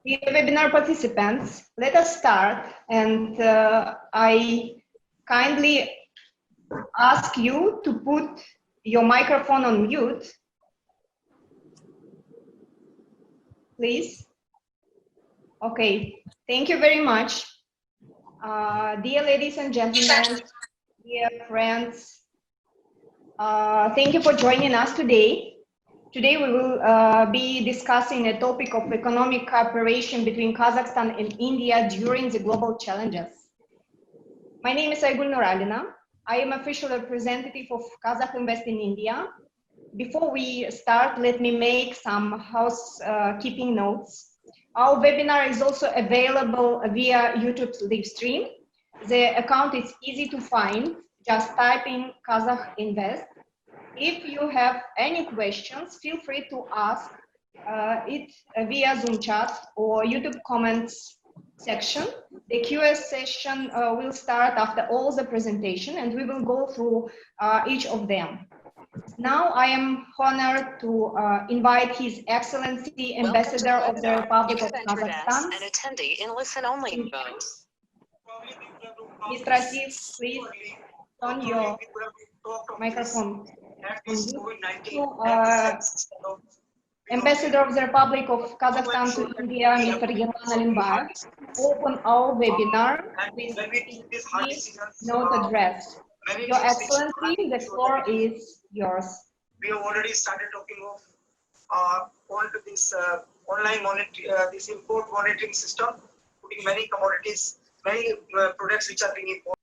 Dear webinar participants, let us start, and I kindly ask you to put your microphone on mute, please. Okay, thank you very much. Dear ladies and gentlemen, dear friends, thank you for joining us today. Today we will be discussing a topic of economic cooperation between Kazakhstan and India during the global challenges. My name is Aygul Nuralina. I am official representative of Kazakh Invest in India. Before we start, let me make some housekeeping notes. Our webinar is also available via YouTube live stream. The account is easy to find. Just type in Kazakh Invest. If you have any questions, feel free to ask it via Zoom chat or YouTube comments section. The Q&A session will start after all the presentation, and we will go through each of them. Now I am honored to invite His Excellency Ambassador of the Republic of Kazakhstan. An attendee in listen-only mode. Mr. Asif, please turn your microphone. Ambassador of the Republic of Kazakhstan to India, Mr. Yerlan Alimbayev, open our webinar with a note address. Your Excellency, the floor is yours. We have already started talking of all this online monitoring, this import monitoring system, putting many commodities, many products which are being imported.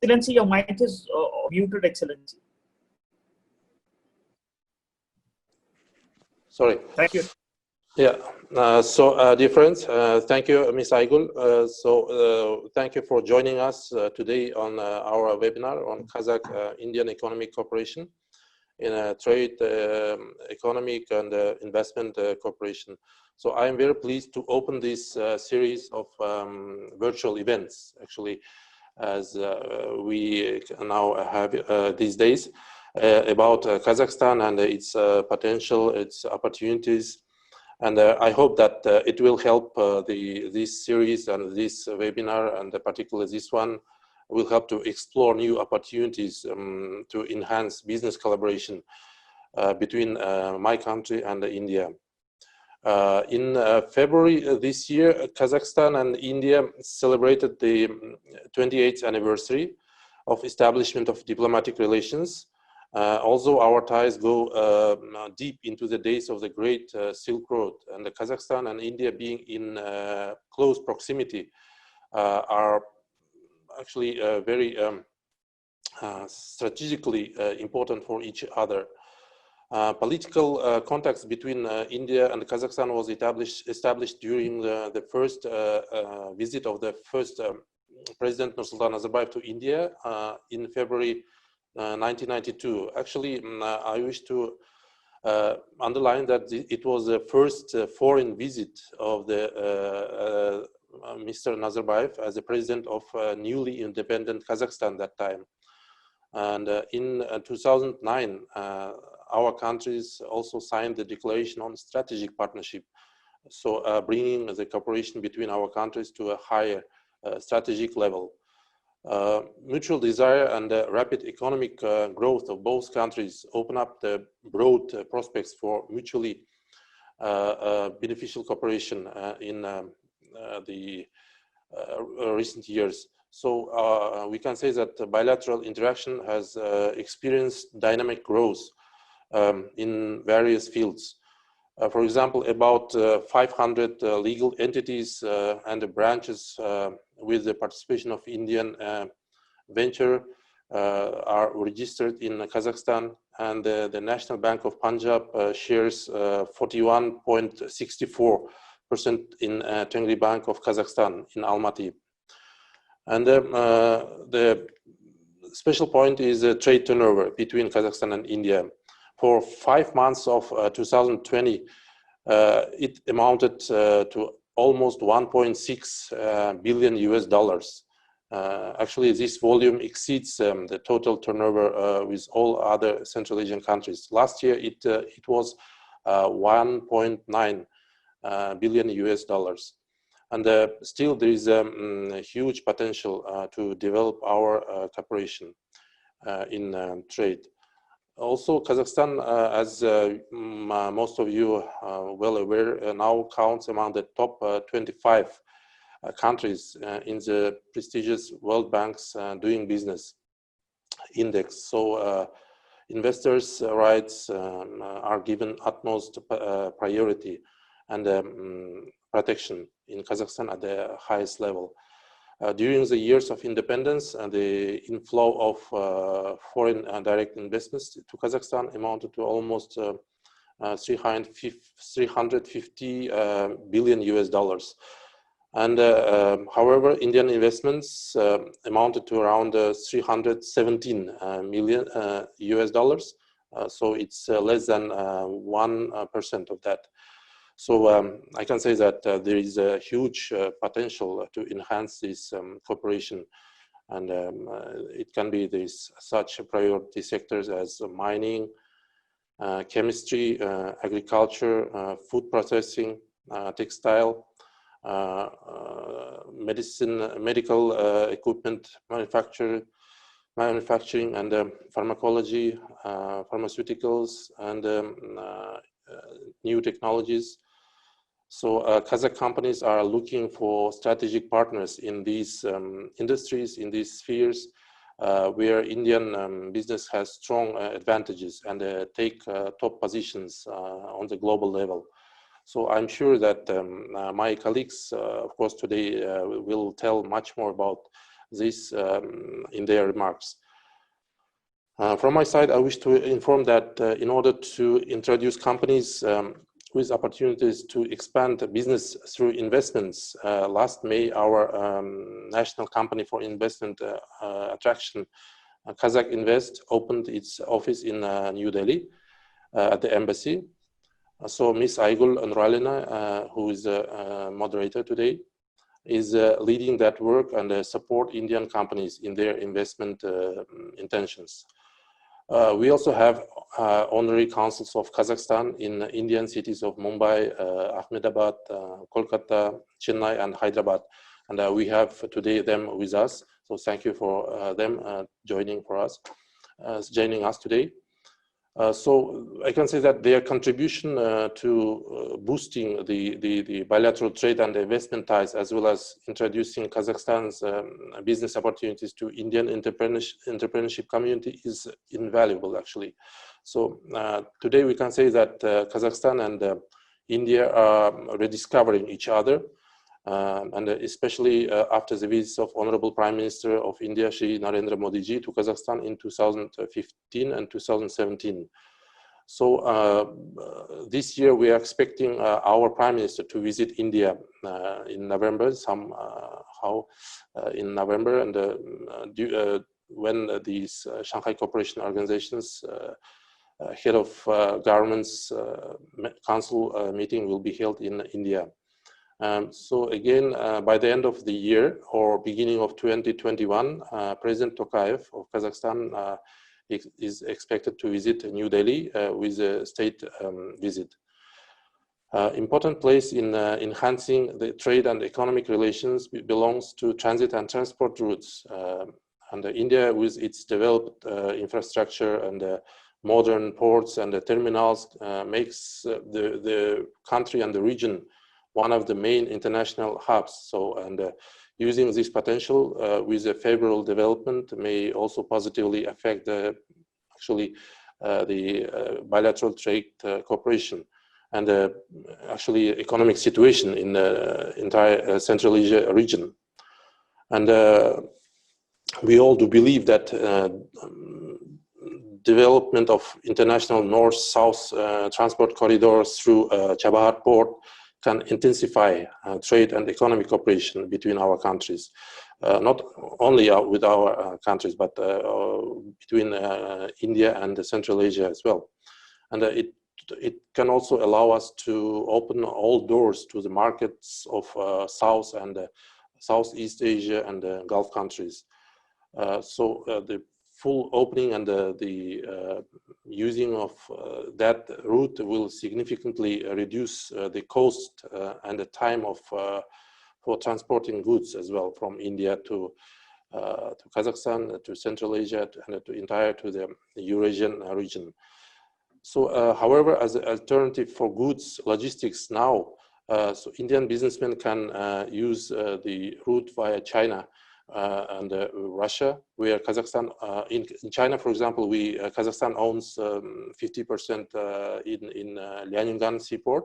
Excellency, your mic is muted, Excellency. Sorry. Thank you. Yeah. Dear friends, thank you, Ms. Aygul. Thank you for joining us today on our webinar on Kazakh-Indian economic cooperation in trade, economic, and investment cooperation. So I am very pleased to open this series of virtual events, actually, as we now have these days. About Kazakhstan and its potential, its opportunities, and I hope that it will help this series and this webinar, and particularly this one, will help to explore new opportunities to enhance business collaboration between my country and India. In February this year, Kazakhstan and India celebrated the 28th anniversary of establishment of diplomatic relations. Although our ties go deep into the days of the Great Silk Road, and Kazakhstan and India being in close proximity are actually very strategically important for each other. Political contacts between India and Kazakhstan was established during the first visit of the first President Nursultan Nazarbayev to India in February 1992. Actually, I wish to underline that it was the first foreign visit of the Mr. Nazarbayev as the president of newly independent Kazakhstan that time. And in 2009, our countries also signed the Declaration on Strategic Partnership, so bringing the cooperation between our countries to a higher strategic level. Mutual desire and rapid economic growth of both countries open up the broad prospects for mutually beneficial cooperation in the recent years. So we can say that bilateral interaction has experienced dynamic growth in various fields. For example, about 500 legal entities and branches with the participation of Indian venture are registered in Kazakhstan, and the National Bank of Punjab shares 41.64% in Tengri Bank of Kazakhstan in Almaty. And the special point is the trade turnover between Kazakhstan and India. For 5 months of 2020, it amounted to almost 1.6 billion US dollars. Actually, this volume exceeds the total turnover with all other Central Asian countries. Last year, it was 1.9 billion US dollars. And still there is a huge potential to develop our cooperation in trade. Also, Kazakhstan, as most of you are well aware, now counts among the top 25 countries in the prestigious World Bank's Doing Business Index. So investors' rights are given utmost priority and protection in Kazakhstan at the highest level. During the years of independence, the inflow of foreign direct investments to Kazakhstan amounted to almost 350 billion US dollars. And however, Indian investments amounted to around 317 million US dollars. So it's less than 1% of that. So I can say that there is a huge potential to enhance this cooperation, and it can be such priority sectors as mining, chemistry, agriculture, food processing, textile, medical equipment manufacturing, and pharmacology, pharmaceuticals, and new technologies. So Kazakh companies are looking for strategic partners in these industries, in these spheres, where Indian business has strong advantages and take top positions on the global level. So I'm sure that my colleagues, of course, today will tell much more about this in their remarks. From my side, I wish to inform that in order to introduce companies with opportunities to expand business through investments, last May, our national company for investment attraction, Kazakh Invest, opened its office in New Delhi at the embassy. So Ms. Aygul Nuralina, who is a moderator today, is leading that work and support Indian companies in their investment intentions. We also have honorary councils of Kazakhstan in Indian cities of Mumbai, Ahmedabad, Kolkata, Chennai, and Hyderabad. And we have today them with us. So thank you for them joining us today. So I can say that their contribution to boosting the bilateral trade and investment ties, as well as introducing Kazakhstan's business opportunities to Indian entrepreneurship community, is invaluable, actually. So today we can say that Kazakhstan and India are rediscovering each other, and especially after the visits of Honorable Prime Minister of India, Shri Narendra Modi ji, to Kazakhstan in 2015 and 2017. So this year we are expecting our Prime Minister to visit India in November, in November, and when these Shanghai Cooperation Organizations head of governments council meeting will be held in India. So again, by the end of the year or beginning of 2021, President Tokayev of Kazakhstan is expected to visit New Delhi with a state visit. Important place in enhancing the trade and economic relations belongs to transit and transport routes. And India, with its developed infrastructure and modern ports and terminals, makes the country and the region one of the main international hubs. So, and using this potential with a favorable development may also positively affect the bilateral trade cooperation and actually economic situation in the entire Central Asia region. And we all do believe that development of international north-south transport corridors through Chabahar port can intensify trade and economic cooperation between our countries, not only with our countries, but between India and Central Asia as well. And it can also allow us to open all doors to the markets of South and Southeast Asia and Gulf countries. So the full opening and the using of that route will significantly reduce the cost and the time of for transporting goods as well from India to Kazakhstan, to Central Asia, and to the Eurasian region. So, however, as an alternative for goods logistics now, so Indian businessmen can use the route via China and Russia, where Kazakhstan, in China, for example, Kazakhstan owns 50% in Liaoning seaport,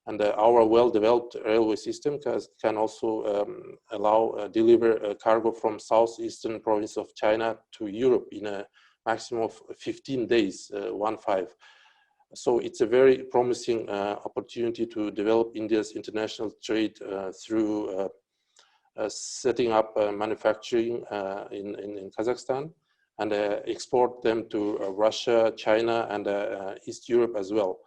and our well-developed railway system can also allow deliver cargo from southeastern province of China to Europe in a maximum of 15 days, 15. So it's a very promising opportunity to develop India's international trade through setting up manufacturing in Kazakhstan and export them to Russia, China, and East Europe as well.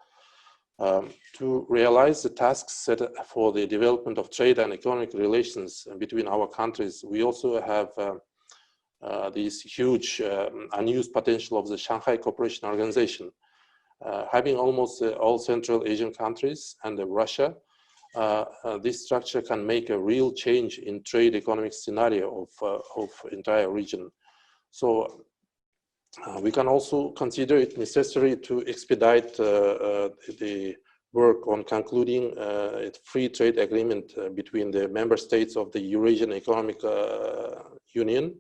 To realize the tasks set for the development of trade and economic relations between our countries, we also have this huge unused potential of the Shanghai Cooperation Organization. Having almost all Central Asian countries and Russia, this structure can make a real change in trade economic scenario of entire region. So we can also consider it necessary to expedite the work on concluding a free trade agreement between the member states of the Eurasian Economic Union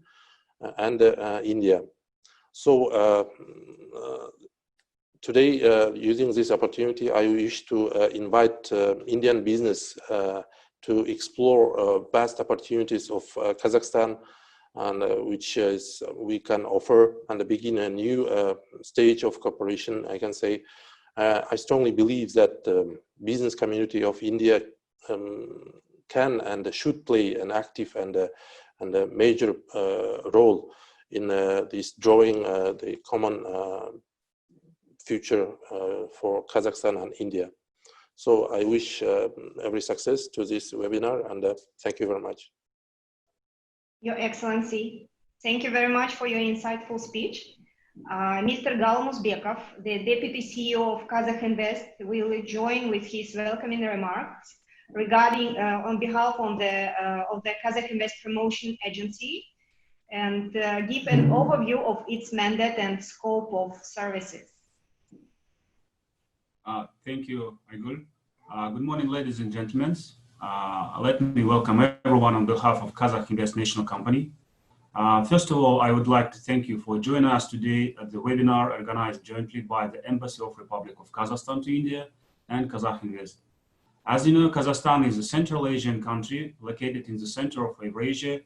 and India. So today, using this opportunity, I wish to invite Indian business to explore vast opportunities of Kazakhstan, and which we can offer and begin a new stage of cooperation. I can say I strongly believe that the business community of India can and should play an active and a major role in this drawing the common future for Kazakhstan and India. So I wish every success to this webinar, and thank you very much. Your Excellency, thank you very much for your insightful speech. Mr. Gal Musbekov, the Deputy CEO of Kazakh Invest, will join with his welcoming remarks regarding on behalf of the Kazakh Invest Promotion Agency, and give an overview of its mandate and scope of services. Thank you, Aygul. Good morning, ladies and gentlemen. Let me welcome everyone on behalf of Kazakh Invest National Company. First of all, I would like to thank you for joining us today at the webinar organized jointly by the Embassy of Republic of Kazakhstan to India and Kazakh Invest. As you know, Kazakhstan is a Central Asian country located in the center of Eurasia,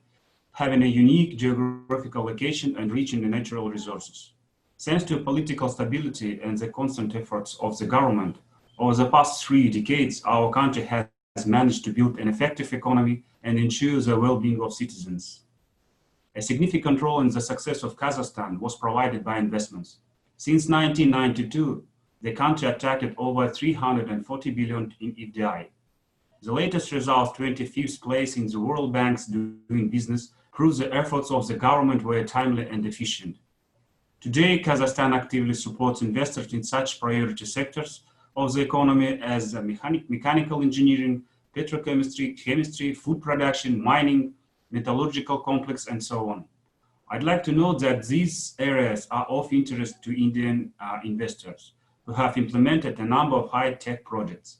having a unique geographical location and rich in the natural resources. Thanks to political stability and the constant efforts of the government, over the past 3 decades, our country has managed to build an effective economy and ensure the well-being of citizens. A significant role in the success of Kazakhstan was provided by investments. Since 1992, the country attracted over 340 billion in FDI. The latest results, 25th place in the World Bank's doing business, proves the efforts of the government were timely and efficient. Today, Kazakhstan actively supports investors in such priority sectors of the economy as mechanical engineering, petrochemistry, chemistry, food production, mining, metallurgical complex, and so on. I'd like to note that these areas are of interest to Indian investors who have implemented a number of high-tech projects.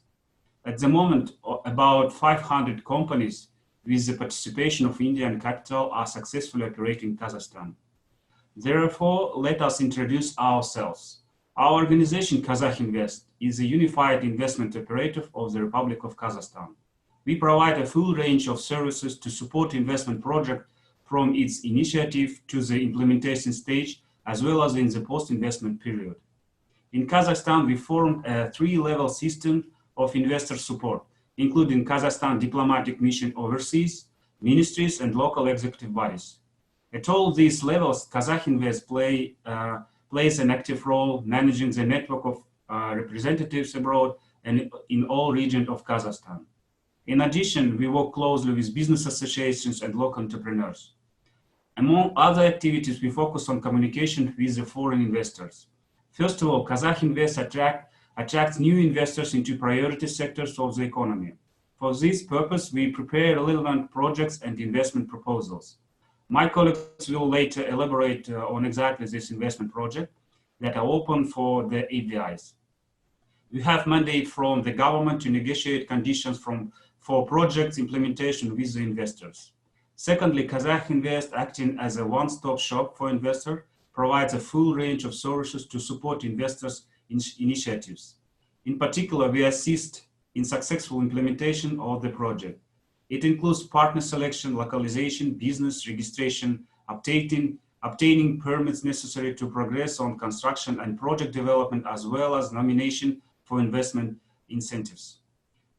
At the moment, about 500 companies with the participation of Indian capital are successfully operating in Kazakhstan. Therefore, let us introduce ourselves. Our organization, Kazakh Invest, is a unified investment operator of the Republic of Kazakhstan. We provide a full range of services to support investment project from its initiative to the implementation stage, as well as in the post-investment period. In Kazakhstan, we formed a 3-level system of investor support, including Kazakhstan diplomatic mission overseas, ministries, and local executive bodies. At all these levels, Kazakh Invest plays an active role managing the network of representatives abroad and in all regions of Kazakhstan. In addition, we work closely with business associations and local entrepreneurs. Among other activities, we focus on communication with the foreign investors. First of all, Kazakh Invest attracts new investors into priority sectors of the economy. For this purpose, we prepare relevant projects and investment proposals. My colleagues will later elaborate on exactly this investment project that are open for the ABIs. We have mandate from the government to negotiate conditions for projects implementation with the investors. Secondly, Kazakh Invest, acting as a one-stop shop for investors, provides a full range of services to support investors' initiatives. In particular, we assist in successful implementation of the project. It includes partner selection, localization, business registration, obtaining permits necessary to progress on construction and project development, as well as nomination for investment incentives.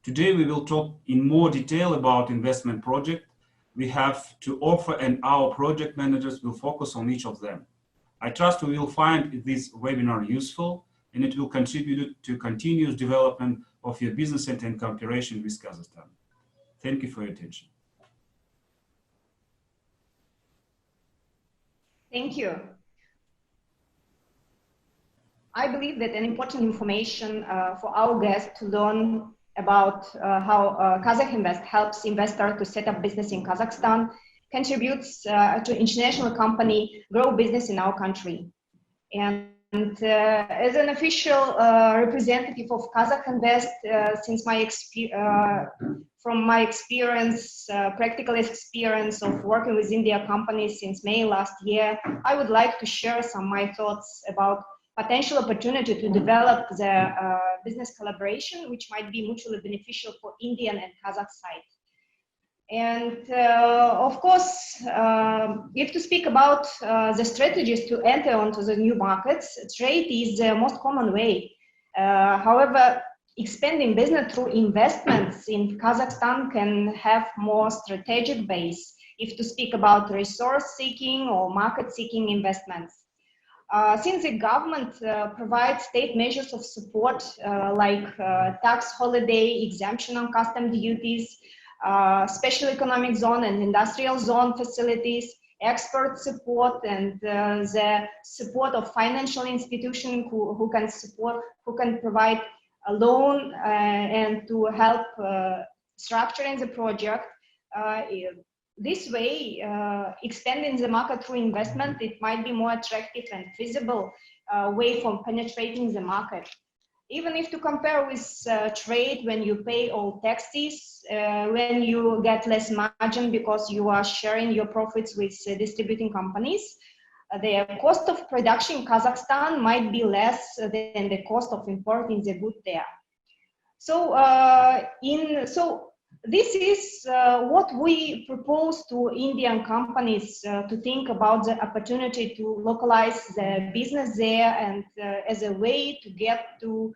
Today, we will talk in more detail about investment project we have to offer, and our project managers will focus on each of them. I trust we will find this webinar useful, and it will contribute to continuous development of your business and cooperation with Kazakhstan. Thank you for your attention. Thank you. I believe that an important information for our guests to learn about how Kazakh Invest helps investors to set up business in Kazakhstan, contributes to international company grow business in our country. And as an official representative of Kazakh Invest, from my experience, practical experience of working with India companies since May last year, I would like to share some of my thoughts about potential opportunity to develop the business collaboration, which might be mutually beneficial for Indian and Kazakh side. And of course, if to speak about the strategies to enter onto the new markets, trade is the most common way. However, expanding business through investments in Kazakhstan can have more strategic base if to speak about resource seeking or market seeking investments. Since the government provides state measures of support like tax holiday, exemption on custom duties, special economic zone and industrial zone facilities, export support, and the support of financial institutions who can provide a loan and to help structuring the project. This way, extending the market through investment, it might be more attractive and feasible way for penetrating the market. Even if to compare with trade, when you pay all taxes, when you get less margin because you are sharing your profits with distributing companies, the cost of production in Kazakhstan might be less than the cost of importing the good there. So, this is what we propose to Indian companies to think about the opportunity to localize the business there and as a way to get to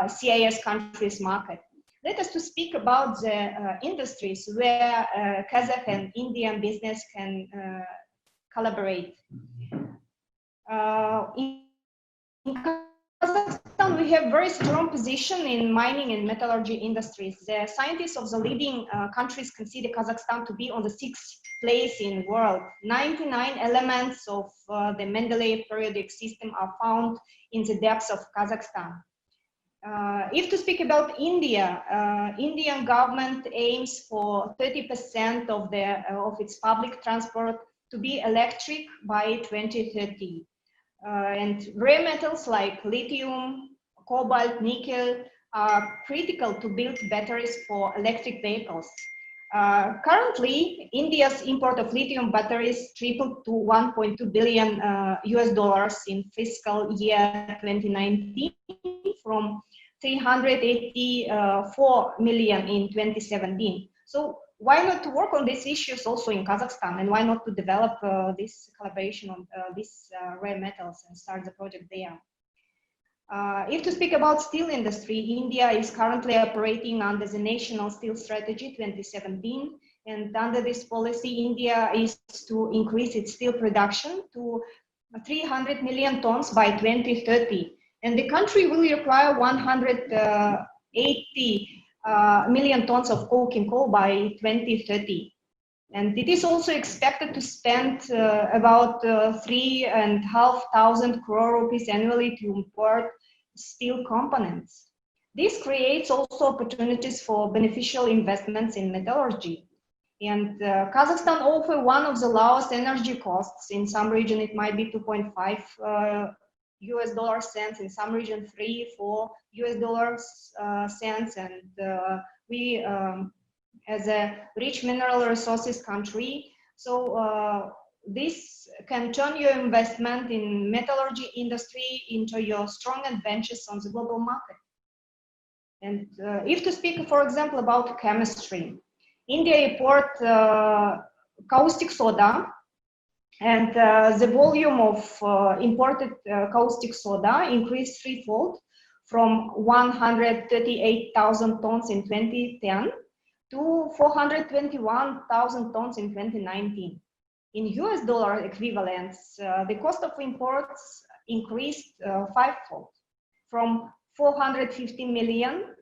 CIS countries market. Let us to speak about the industries where Kazakh and Indian business can collaborate. In Kazakhstan, we have very strong position in mining and metallurgy industries. The scientists of the leading countries consider Kazakhstan to be on the 6th place in the world. 99 elements of the Mendeleev periodic system are found in the depths of Kazakhstan. If to speak about India, Indian government aims for 30% of its public transport to be electric by 2030. And rare metals like lithium, cobalt, nickel are critical to build batteries for electric vehicles. Currently, India's import of lithium batteries tripled to $1.2 billion US in fiscal year 2019 from 384 million in 2017. So why not to work on these issues also in Kazakhstan, and why not to develop this collaboration on these rare metals and start the project there? If to speak about steel industry, India is currently operating under the National Steel Strategy 2017, and under this policy, India is to increase its steel production to 300 million tons by 2030, and the country will require 180 million tons of coking coal by 2030. And it is also expected to spend about 3,500 crore rupees annually to import steel components. This creates also opportunities for beneficial investments in metallurgy. And Kazakhstan offers one of the lowest energy costs. In some region, it might be 2.5 US dollar cents. In some region, 3-4 US dollars cents. And we, as a rich mineral resources country, so this can turn your investment in metallurgy industry into your strong advantages on the global market. And if to speak, for example, about chemistry, India import caustic soda, and the volume of imported caustic soda increased threefold from 138,000 tons in 2010 to 421,000 tons in 2019. In US dollar equivalents, the cost of imports increased fivefold from 450 million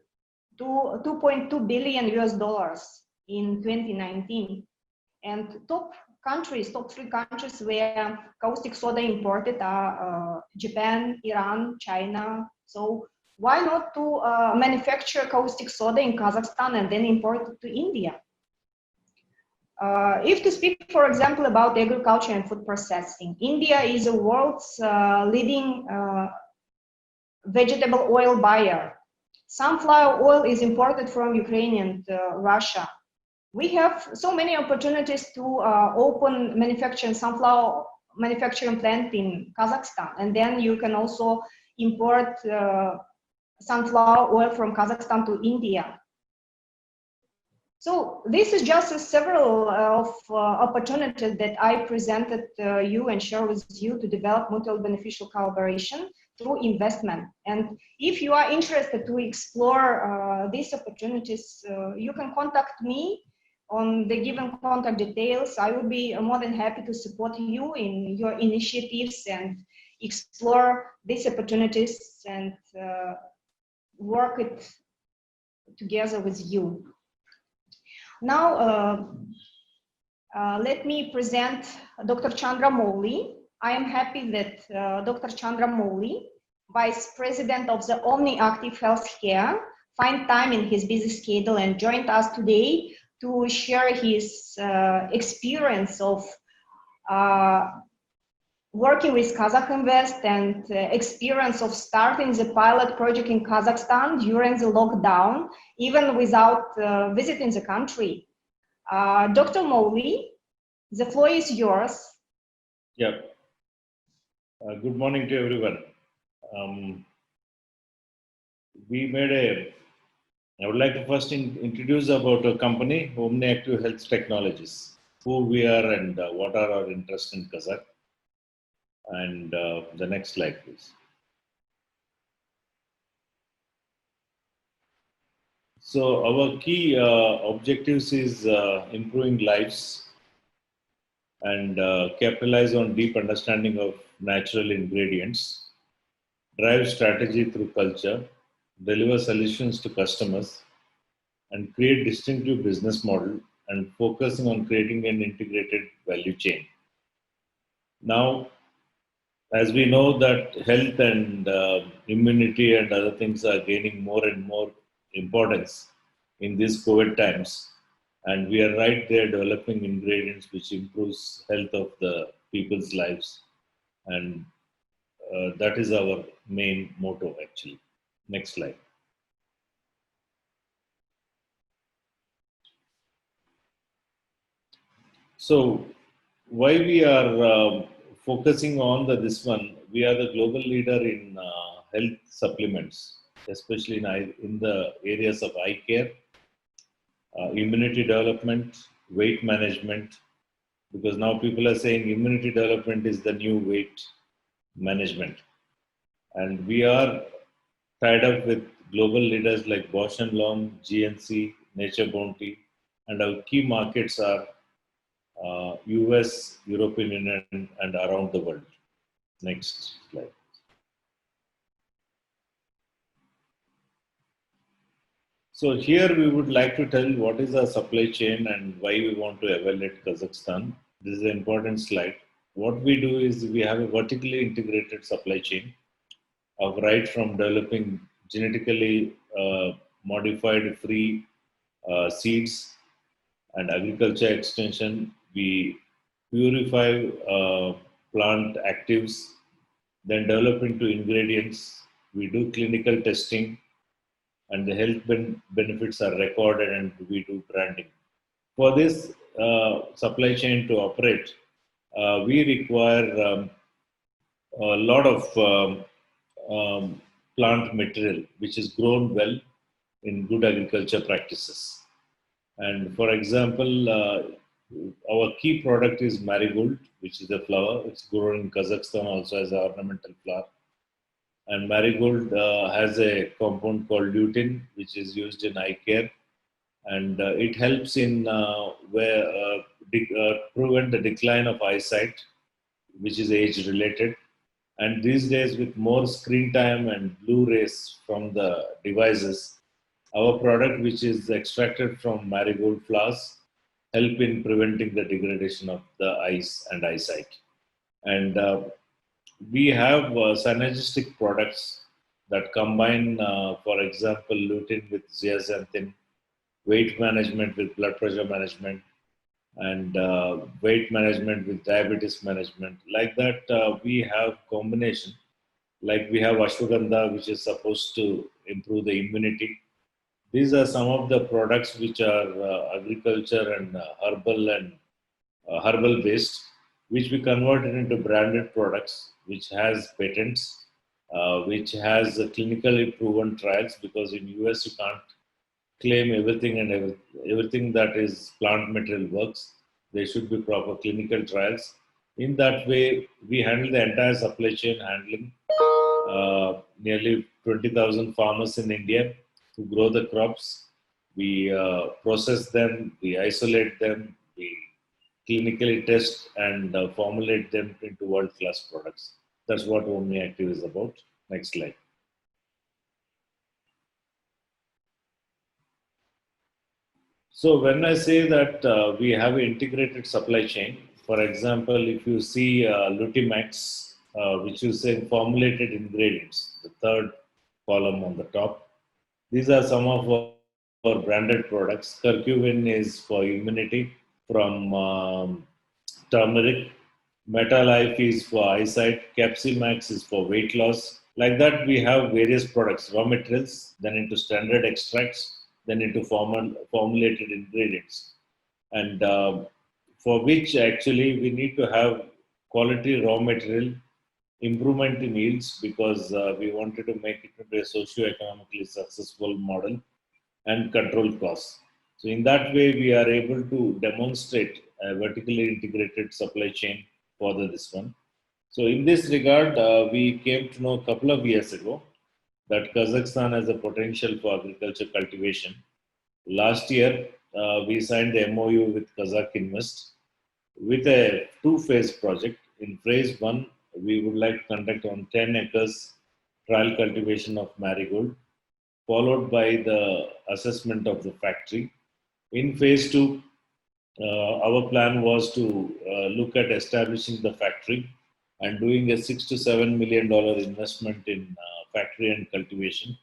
to 2.2 billion US dollars in 2019. And top three countries where caustic soda imported are Japan, Iran, China. So why not to manufacture caustic soda in Kazakhstan and then import it to India? If to speak, for example, about agriculture and food processing, India is the world's leading vegetable oil buyer. Sunflower oil is imported from Ukraine and Russia. We have so many opportunities to open sunflower manufacturing plant in Kazakhstan, and then you can also import sunflower oil from Kazakhstan to India. So this is just several of opportunities that I presented you and share with you to develop mutual beneficial collaboration through investment. And if you are interested to explore these opportunities, you can contact me on the given contact details. I will be more than happy to support you in your initiatives and explore these opportunities and work it together with you. Now, let me present Dr. Chandra Mowley. I am happy that Dr. Chandra Mowley, Vice President of the OmniActive Healthcare, find time in his busy schedule and joined us today to share his experience of working with Kazakh Invest and experience of starting the pilot project in Kazakhstan during the lockdown, even without visiting the country. Dr. Mowley, the floor is yours. Yeah. Good morning to everyone. I would like to first introduce about our company, OmniActive Health Technologies, who we are and what are our interests in Kazakh. And the next slide, please. So our key objectives is improving lives and capitalize on deep understanding of natural ingredients, drive strategy through culture, deliver solutions to customers, and create distinctive business model and focusing on creating an integrated value chain. Now, as we know that health and immunity and other things are gaining more and more importance in these COVID times, and we are right there developing ingredients which improves health of the people's lives, and that is our main motto actually. Next slide. So why we are focusing on this one, we are the global leader in health supplements, especially in the areas of eye care, immunity development, weight management, because now people are saying immunity development is the new weight management. And we are tied up with global leaders like Bausch & Lomb, GNC, Nature Bounty, and our key markets are US, European Union, and around the world. Next slide. So here we would like to tell what is our supply chain and why we want to evaluate Kazakhstan. This is an important slide. What we do is we have a vertically integrated supply chain of right from developing genetically modified free seeds and agriculture extension. We purify plant actives, then develop into ingredients. We do clinical testing, and the health benefits are recorded, and we do branding. For this supply chain to operate, we require a lot of plant material which is grown well in good agriculture practices. And for example, our key product is marigold, which is a flower. It's grown in Kazakhstan also as an ornamental flower. And marigold has a compound called lutein, which is used in eye care, and it helps in prevent the decline of eyesight, which is age related. And these days, with more screen time and blue rays from the devices, our product, which is extracted from marigold flowers, help in preventing the degradation of the eyes and eyesight. And we have synergistic products that combine, for example, lutein with zeaxanthin, weight management with blood pressure management, and weight management with diabetes management. Like that, we have combination. Like we have ashwagandha, which is supposed to improve the immunity. These are some of the products which are agriculture and herbal based, which we converted into branded products, which has patents, which has clinically proven trials. Because in US you can't claim everything and everything that is plant material works. There should be proper clinical trials. In that way, we handle the entire supply chain, handling nearly 20,000 farmers in India who grow the crops. We process them, we isolate them, we clinically test and formulate them into world-class products. That's what Omni Active is about. Next slide. So when I say that we have an integrated supply chain, for example, if you see Lutimax, which is saying formulated ingredients, the third column on the top, these are some of our branded products. Curcumin is for immunity from turmeric. Metalife is for eyesight. Capsimax is for weight loss. Like that, we have various products, raw materials, then into standard extracts, then into formulated ingredients. And for which actually we need to have quality raw material, improvement in yields, because we wanted to make it into a socio-economically successful model, and control costs. So in that way, we are able to demonstrate a vertically integrated supply chain for this one. So in this regard, we came to know a couple of years ago that Kazakhstan has a potential for agriculture cultivation. Last year, we signed the MOU with Kazakh Invest with a two-phase project. In phase one, we would like to conduct on 10 acres trial cultivation of marigold, followed by the assessment of the factory. In phase two, our plan was to look at establishing the factory and doing a $6 to $7 million investment in factory and cultivation,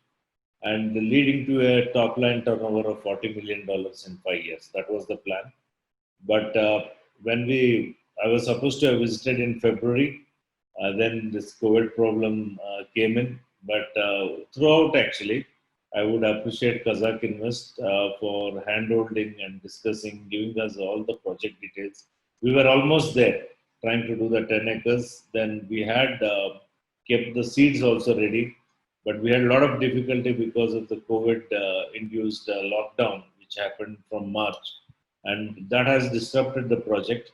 and leading to a top line turnover of $40 million in 5 years. That was the plan. But when I was supposed to have visited in February, then this COVID problem came in. But throughout, actually, I would appreciate Kazakh Invest for handholding and discussing, giving us all the project details. We were almost there, trying to do the 10 acres. Then we had kept the seeds also ready, but we had a lot of difficulty because of the COVID-induced lockdown, which happened from March, and that has disrupted the project.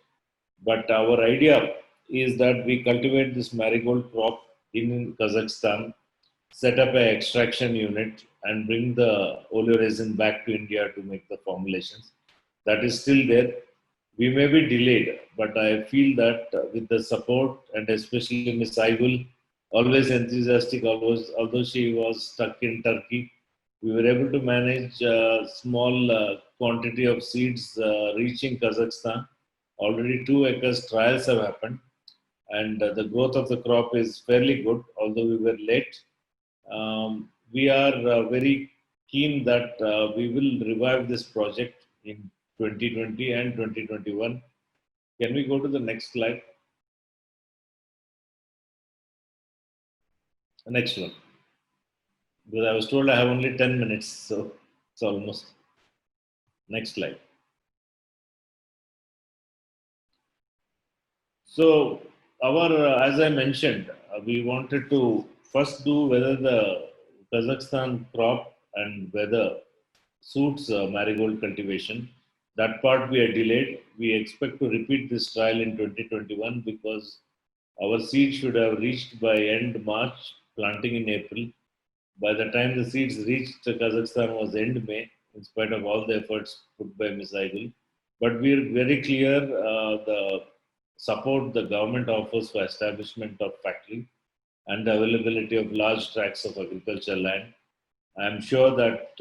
But our idea is that we cultivate this marigold crop in Kazakhstan, set up an extraction unit, and bring the oleoresin back to India to make the formulations. That is still there. We may be delayed, but I feel that with the support, and especially Ms. Aigul, always enthusiastic, although she was stuck in Turkey, We were able to manage a small quantity of seeds reaching Kazakhstan. Already 2 acres trials have happened, and the growth of the crop is fairly good, although we were late. We are very keen that we will revive this project in 2020 and 2021. Can we go to the next slide? The next one. Because I was told I have only 10 minutes, so it's almost. Next slide. So, as I mentioned, we wanted to first do whether the Kazakhstan crop and weather suits marigold cultivation. That part we are delayed. We expect to repeat this trial in 2021 because our seed should have reached by end March, planting in April. By the time the seeds reached Kazakhstan was end May, in spite of all the efforts put by Ms. Aigul. But we're very clear the support the government offers for establishment of factory and the availability of large tracts of agricultural land. I'm sure that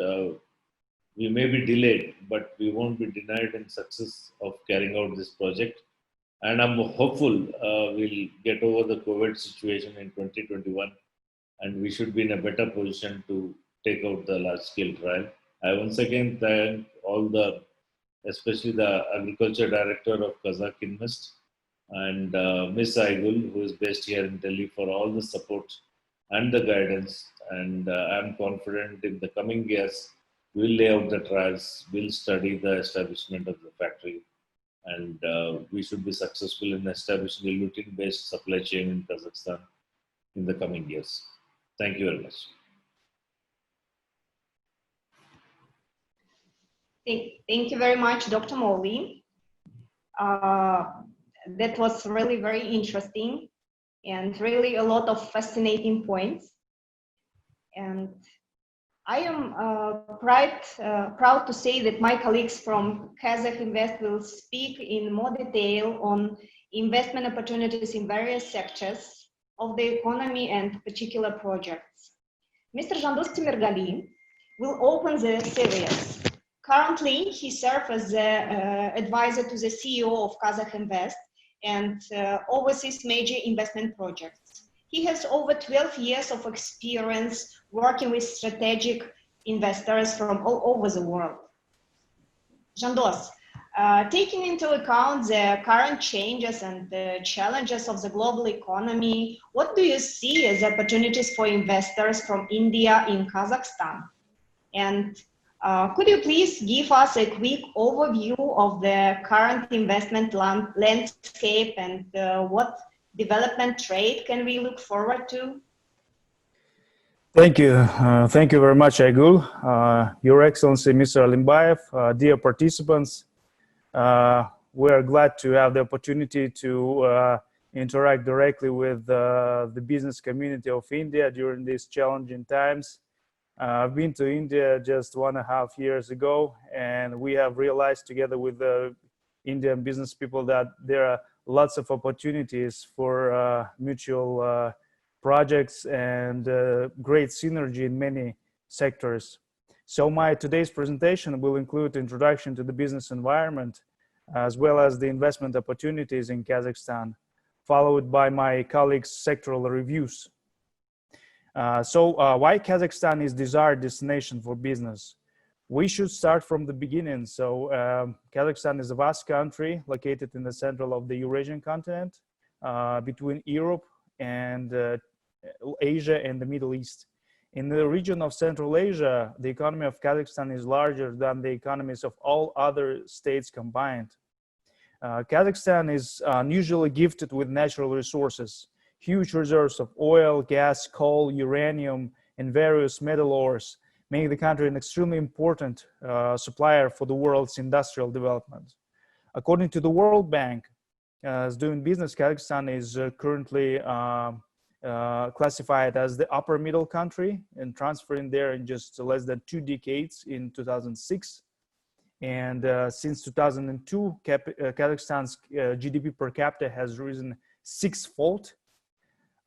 we may be delayed, but we won't be denied in success of carrying out this project. And I'm hopeful we'll get over the COVID situation in 2021, and we should be in a better position to take out the large-scale trial. I once again thank all especially the Agriculture Director of Kazakh Invest and Ms. Aigul, who is based here in Delhi, for all the support and the guidance. And I'm confident in the coming years, we'll lay out the trials, we'll study the establishment of the factory, and we should be successful in establishing a lutein-based supply chain in Kazakhstan in the coming years. Thank you very much. Thank you very much, Dr. Molly. That was really very interesting and really a lot of fascinating points. And I am quite proud to say that my colleagues from Kazakh Invest will speak in more detail on investment opportunities in various sectors of the economy and particular projects. Mr. Jandos Timirgali will open the series. Currently, he serves as the advisor to the CEO of Kazakh Invest and oversees major investment projects. He has over 12 years of experience working with strategic investors from all over the world. Jandos, taking into account the current changes and the challenges of the global economy, what do you see as opportunities for investors from India in Kazakhstan? And could you please give us a quick overview of the current investment landscape and what development trade can we look forward to? Thank you. Thank you very much, Aigul. Your Excellency, Mr. Alimbayev, dear participants, we are glad to have the opportunity to interact directly with the business community of India during these challenging times. I've been to India just 1.5 years ago, and we have realized together with the Indian business people that there are lots of opportunities for mutual projects and great synergy in many sectors. So my today's presentation will include introduction to the business environment, as well as the investment opportunities in Kazakhstan, followed by my colleagues' sectoral reviews. Why Kazakhstan is desired destination for business? We should start from the beginning. So Kazakhstan is a vast country located in the center of the Eurasian continent, between Europe and Asia and the Middle East. In the region of Central Asia, the economy of Kazakhstan is larger than the economies of all other states combined. Kazakhstan is unusually gifted with natural resources, huge reserves of oil, gas, coal, uranium, and various metal ores, making the country an extremely important supplier for the world's industrial development. According to the World Bank, as doing business, Kazakhstan is currently classified as the upper middle country and transferring there in just less than 2 decades in 2006. And since 2002, Kazakhstan's GDP per capita has risen 6-fold.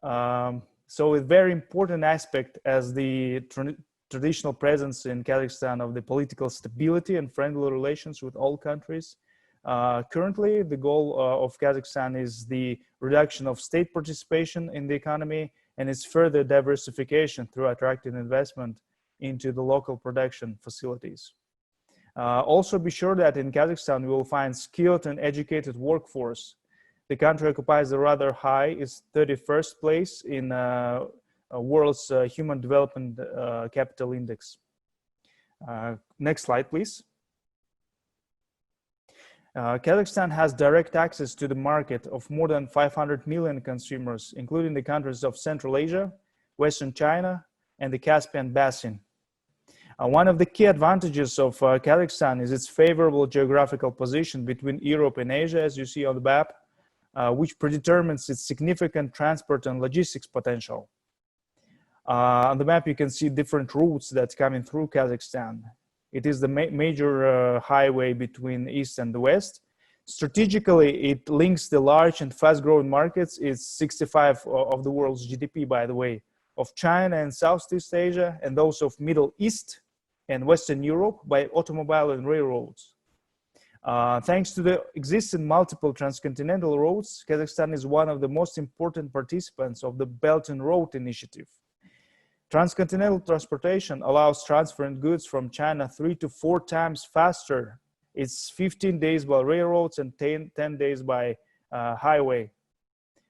So a very important aspect as the traditional presence in Kazakhstan of the political stability and friendly relations with all countries. Currently, the goal of Kazakhstan is the reduction of state participation in the economy and its further diversification through attracting investment into the local production facilities. Also be sure that in Kazakhstan, you will find skilled and educated workforce. The country occupies a rather high, it's 31st place in world's Human Development Capital Index. Next slide, please. Kazakhstan has direct access to the market of more than 500 million consumers, including the countries of Central Asia, Western China, and the Caspian Basin. One of the key advantages of Kazakhstan is its favorable geographical position between Europe and Asia, as you see on the map, which predetermines its significant transport and logistics potential. On the map, you can see different routes that's coming through Kazakhstan. It is the major highway between East and the West. Strategically, it links the large and fast-growing markets. It's 65 of the world's GDP, by the way, of China and Southeast Asia, and those of Middle East and Western Europe by automobile and railroads. Thanks to the existing multiple transcontinental roads, Kazakhstan is one of the most important participants of the Belt and Road Initiative. Transcontinental transportation allows transferring goods from China 3 to 4 times faster. It's 15 days by railroads and 10 days by highway.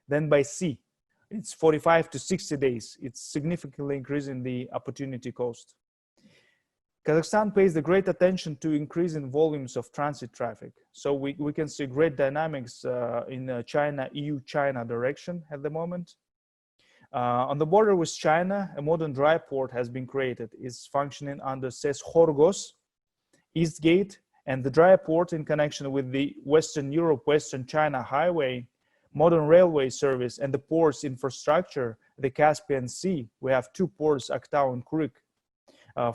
Then by sea, it's 45 to 60 days. It's significantly increasing the opportunity cost. Kazakhstan pays the great attention to increasing volumes of transit traffic. So we can see great dynamics in China, EU-China direction at the moment. On the border with China, a modern dry port has been created. It's functioning under Ses-Horgos, East Gate, and the dry port in connection with the Western Europe, Western China highway, modern railway service, and the ports infrastructure, the Caspian Sea. We have 2 ports, Aktau and Kuryk,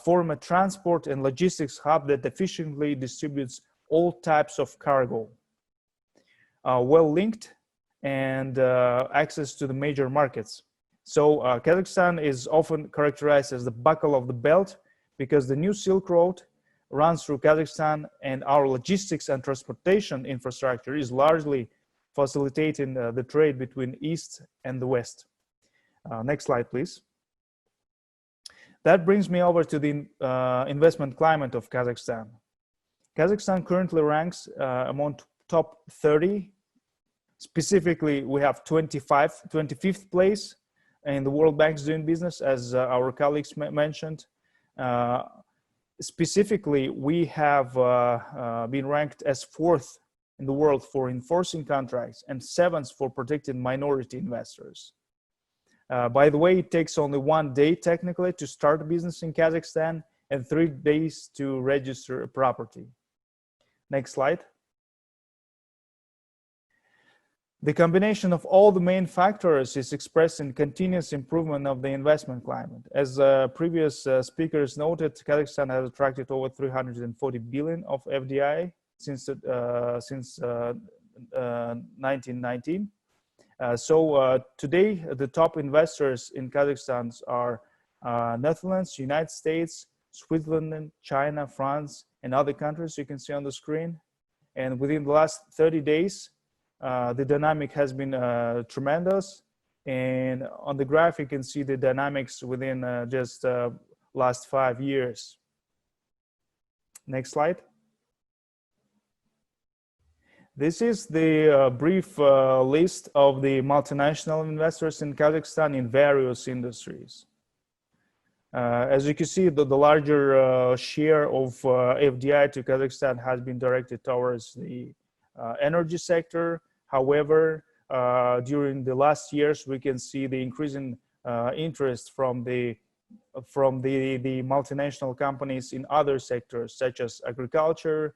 form a transport and logistics hub that efficiently distributes all types of cargo. Well linked and access to the major markets. So Kazakhstan is often characterized as the buckle of the belt because the new Silk Road runs through Kazakhstan, and our logistics and transportation infrastructure is largely facilitating the trade between East and the West. Next slide, please. That brings me over to the investment climate of Kazakhstan. Kazakhstan currently ranks among top 30. Specifically, we have 25th place in the World Bank's doing business, as our colleagues mentioned. Specifically, we have been ranked as 4th in the world for enforcing contracts and 7th for protecting minority investors. By the way, it takes only 1 day technically to start a business in Kazakhstan and 3 days to register a property. Next slide. The combination of all the main factors is expressed in continuous improvement of the investment climate. As previous speakers noted, Kazakhstan has attracted over 340 billion of FDI since 1919. Today, the top investors in Kazakhstan are Netherlands, United States, Switzerland, China, France, and other countries you can see on the screen. And within the last 30 days, the dynamic has been tremendous. And on the graph, you can see the dynamics within just last 5 years. Next slide. This is the brief list of the multinational investors in Kazakhstan in various industries. As you can see, the larger share of FDI to Kazakhstan has been directed towards the energy sector. However, during the last years, we can see the increasing interest from the multinational companies in other sectors, such as agriculture,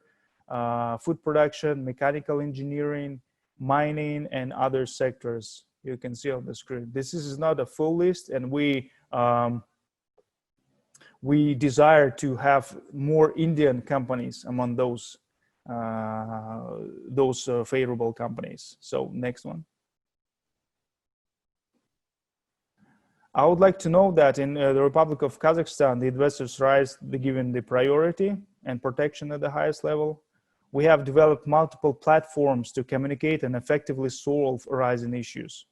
food production, mechanical engineering, mining, and other sectors you can see on the screen. This is not a full list, and we desire to have more Indian companies among those favorable companies. So next one. I would like to know that in the Republic of Kazakhstan, the investors' rights are given the priority and protection at the highest level. We have developed multiple platforms to communicate and effectively solve arising issues.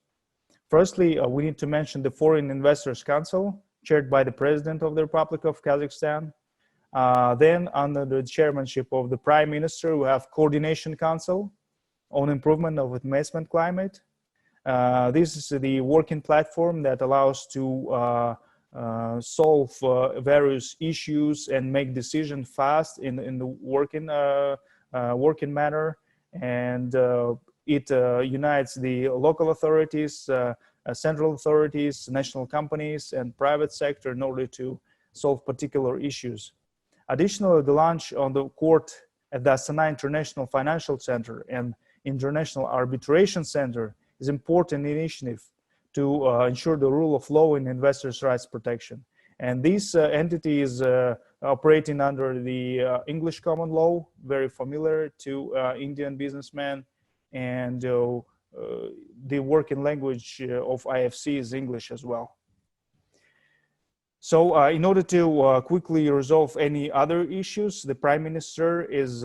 Firstly, we need to mention the Foreign Investors Council, chaired by the President of the Republic of Kazakhstan. Then, under the chairmanship of the Prime Minister, we have Coordination Council on Improvement of Investment Climate. This is the working platform that allows to solve various issues and make decisions fast in the working manner, and it unites the local authorities, central authorities, national companies, and private sector in order to solve particular issues. Additionally, the launch on the court at the Astana International Financial Center and International Arbitration Center is important initiative to ensure the rule of law and investors' rights protection. And this entity is operating under the English common law, very familiar to Indian businessmen, and the working language of IFC is English as well. So in order to quickly resolve any other issues, the Prime Minister is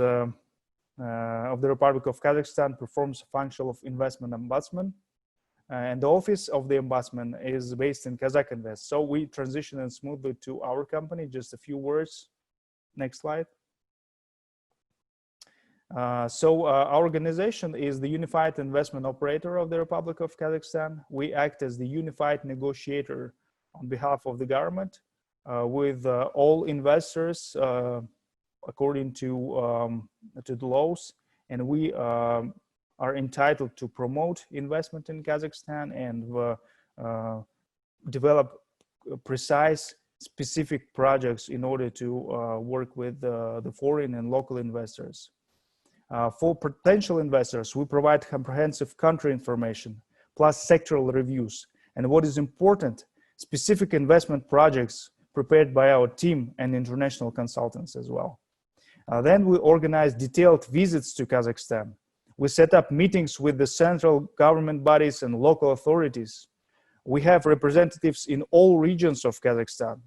of the Republic of Kazakhstan performs a function of investment ombudsman, and the office of the ombudsman is based in Kazakh Invest. So we transition smoothly to our company. Just a few words. Next slide. Our organization is the unified investment operator of the Republic of Kazakhstan. We act as the unified negotiator on behalf of the government with all investors according to the laws, and we are entitled to promote investment in Kazakhstan and develop precise, specific projects in order to work with the foreign and local investors. For potential investors, we provide comprehensive country information, plus sectoral reviews. And what is important, specific investment projects prepared by our team and international consultants as well. Then we organize detailed visits to Kazakhstan. We set up meetings with the central government bodies and local authorities. We have representatives in all regions of Kazakhstan.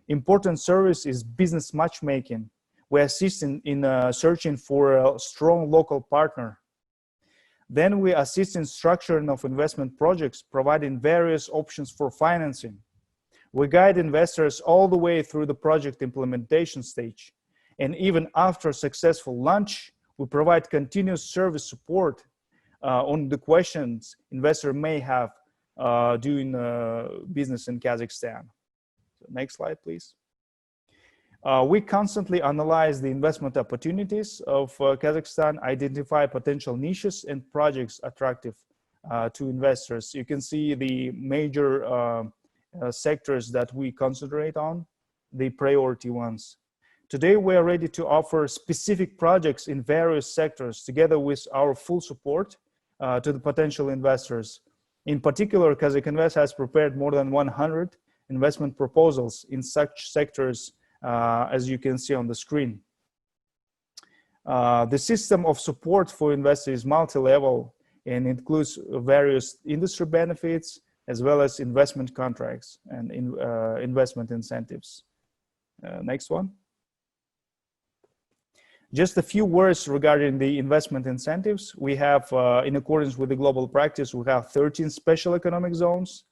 Important service is business matchmaking. We assist in searching for a strong local partner. Then we assist in structuring of investment projects, providing various options for financing. We guide investors all the way through the project implementation stage. And even after successful launch, we provide continuous service support on the questions investor may have doing business in Kazakhstan. So next slide, please. We constantly analyze the investment opportunities of Kazakhstan, identify potential niches and projects attractive to investors. You can see the major sectors that we concentrate on, the priority ones. Today, we are ready to offer specific projects in various sectors together with our full support to the potential investors. In particular, Kazakh Invest has prepared more than 100 investment proposals in such sectors as you can see on the screen. The system of support for investors is multi-level and includes various industry benefits as well as investment contracts and investment incentives. Next one. Just a few words regarding the investment incentives. We have, in accordance with the global practice, we have 13 special economic zones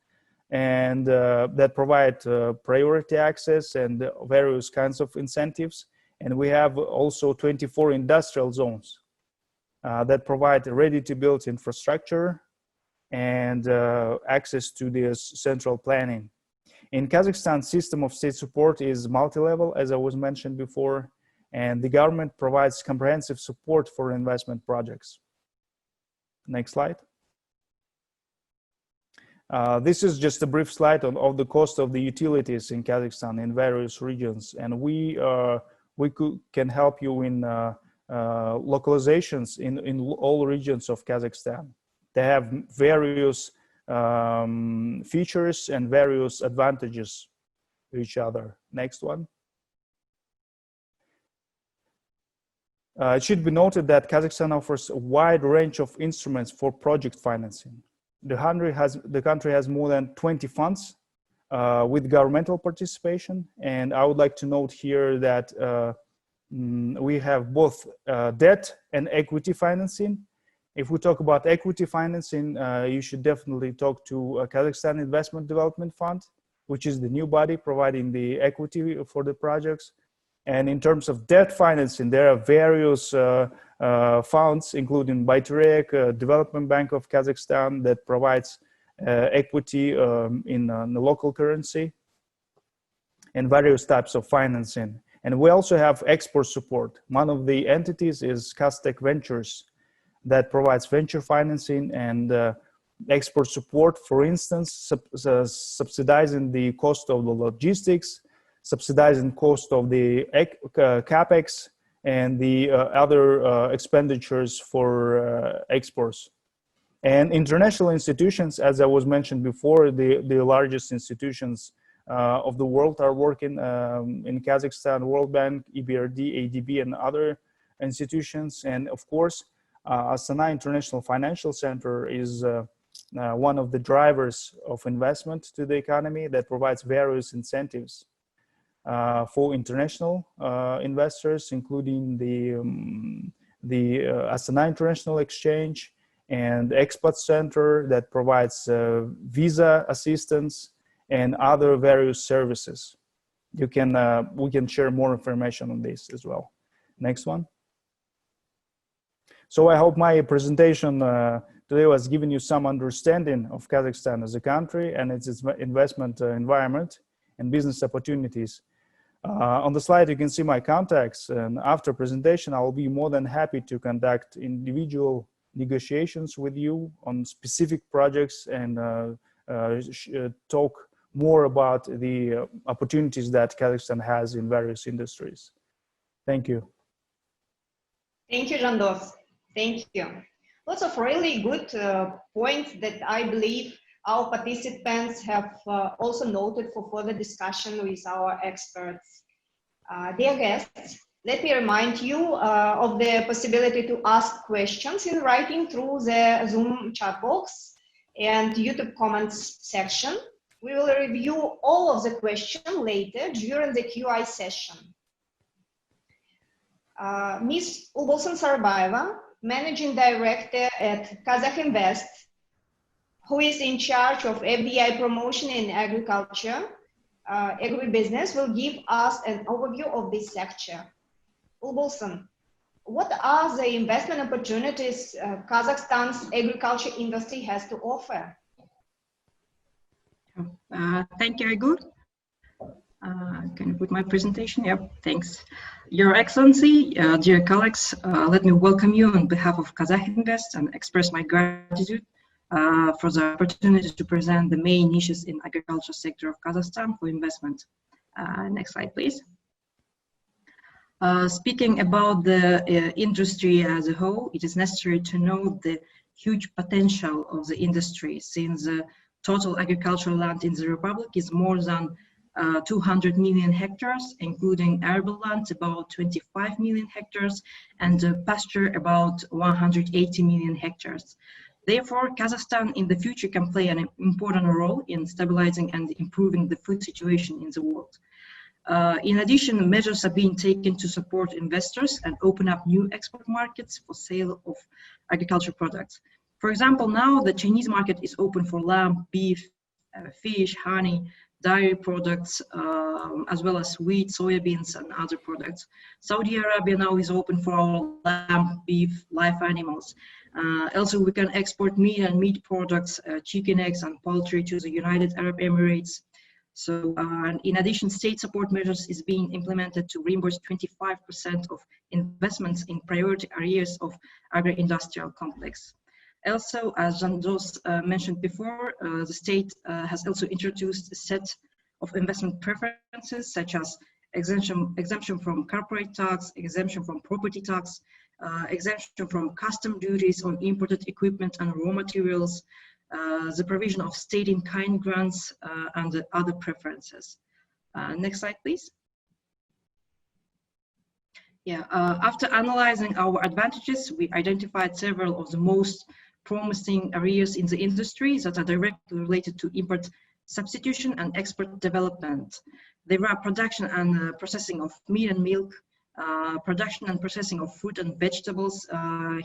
and that provide priority access and various kinds of incentives. And we have also 24 industrial zones that provide ready-to-build infrastructure and access to this central planning. In Kazakhstan, system of state support is multi-level, as I was mentioned before, and the government provides comprehensive support for investment projects. Next slide. This is just a brief slide of the cost of the utilities in Kazakhstan in various regions, and we can help you in localizations in all regions of Kazakhstan. They have various features and various advantages to each other. Next one. It should be noted that Kazakhstan offers a wide range of instruments for project financing. The country has more than 20 funds with governmental participation. And I would like to note here that we have both debt and equity financing. If we talk about equity financing, you should definitely talk to Kazakhstan Investment Development Fund, which is the new body providing the equity for the projects. And in terms of debt financing, there are various funds, including Bayterek, Development Bank of Kazakhstan, that provides equity in the local currency, and various types of financing. And we also have export support. One of the entities is Kaztech Ventures that provides venture financing and export support, for instance, subsidizing the cost of the logistics, subsidizing cost of the capex and the other expenditures for exports. And international institutions, as I was mentioned before, the largest institutions of the world are working in Kazakhstan: World Bank, EBRD, ADB, and other institutions. And of course, Astana International Financial Center is one of the drivers of investment to the economy that provides various incentives for international investors, including the Astana International Exchange and Expat Center that provides visa assistance and other various services. We can share more information on this as well. Next one. So I hope my presentation today was giving you some understanding of Kazakhstan as a country and its investment environment and business opportunities. On the slide, you can see my contacts, and after presentation, I will be more than happy to conduct individual negotiations with you on specific projects and talk more about the opportunities that Kazakhstan has in various industries. Thank you. Thank you, Jandos. Thank you. Lots of really good points that I believe our participants have also noted for further discussion with our experts. Dear guests, let me remind you of the possibility to ask questions in writing through the Zoom chat box and YouTube comments section. We will review all of the questions later during the QI session. Ms. Ulbolson Sarbaeva, Managing Director at Kazakh Invest, who is in charge of FDI promotion in agriculture, agribusiness, will give us an overview of this sector. Ulbolson, what are the investment opportunities Kazakhstan's agriculture industry has to offer? Thank you, Aygul. Can you put my presentation? Yep, thanks. Your Excellency, dear colleagues, let me welcome you on behalf of Kazakh Invest and express my gratitude for the opportunity to present the main niches in agriculture sector of Kazakhstan for investment. Next slide, please. Speaking about the industry as a whole, it is necessary to note the huge potential of the industry, since the total agricultural land in the Republic is more than 200 million hectares, including arable lands about 25 million hectares and pasture about 180 million hectares. Therefore, Kazakhstan in the future can play an important role in stabilizing and improving the food situation in the world. In addition, measures are being taken to support investors and open up new export markets for sale of agricultural products. For example, now the Chinese market is open for lamb, beef, fish, honey, dairy products, as well as wheat, soybeans, and other products. Saudi Arabia now is open for all lamb, beef, live animals. Also, we can export meat and meat products, chicken, eggs, and poultry to the United Arab Emirates. So, in addition, state support measures is being implemented to reimburse 25% of investments in priority areas of agri-industrial complex. Also, as Jandos mentioned before, the state has also introduced a set of investment preferences, such as exemption from corporate tax, exemption from property tax, exemption from custom duties on imported equipment and raw materials, the provision of state-in-kind grants, and other preferences. Next slide, please. Yeah, after analyzing our advantages, we identified several of the most promising areas in the industry that are directly related to import substitution, and export development. There are production and processing of meat and milk, production and processing of fruit and vegetables,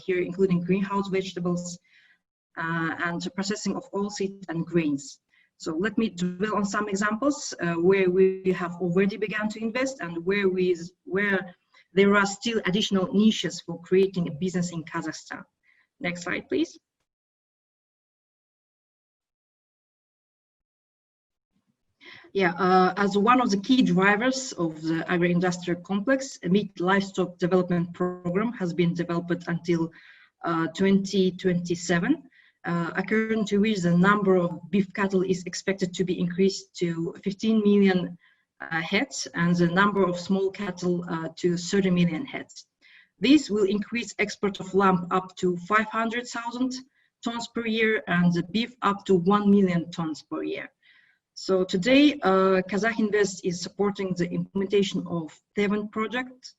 here including greenhouse vegetables, and processing of oilseed and grains. So let me dwell on some examples where we have already begun to invest and where there are still additional niches for creating a business in Kazakhstan. Next slide, please. Yeah, as one of the key drivers of the agro-industrial complex, a meat livestock development program has been developed until 2027, according to which the number of beef cattle is expected to be increased to 15 million heads and the number of small cattle to 30 million heads. This will increase export of lamb up to 500,000 tons per year and the beef up to 1 million tons per year. So today, Kazakh Invest is supporting the implementation of 7 projects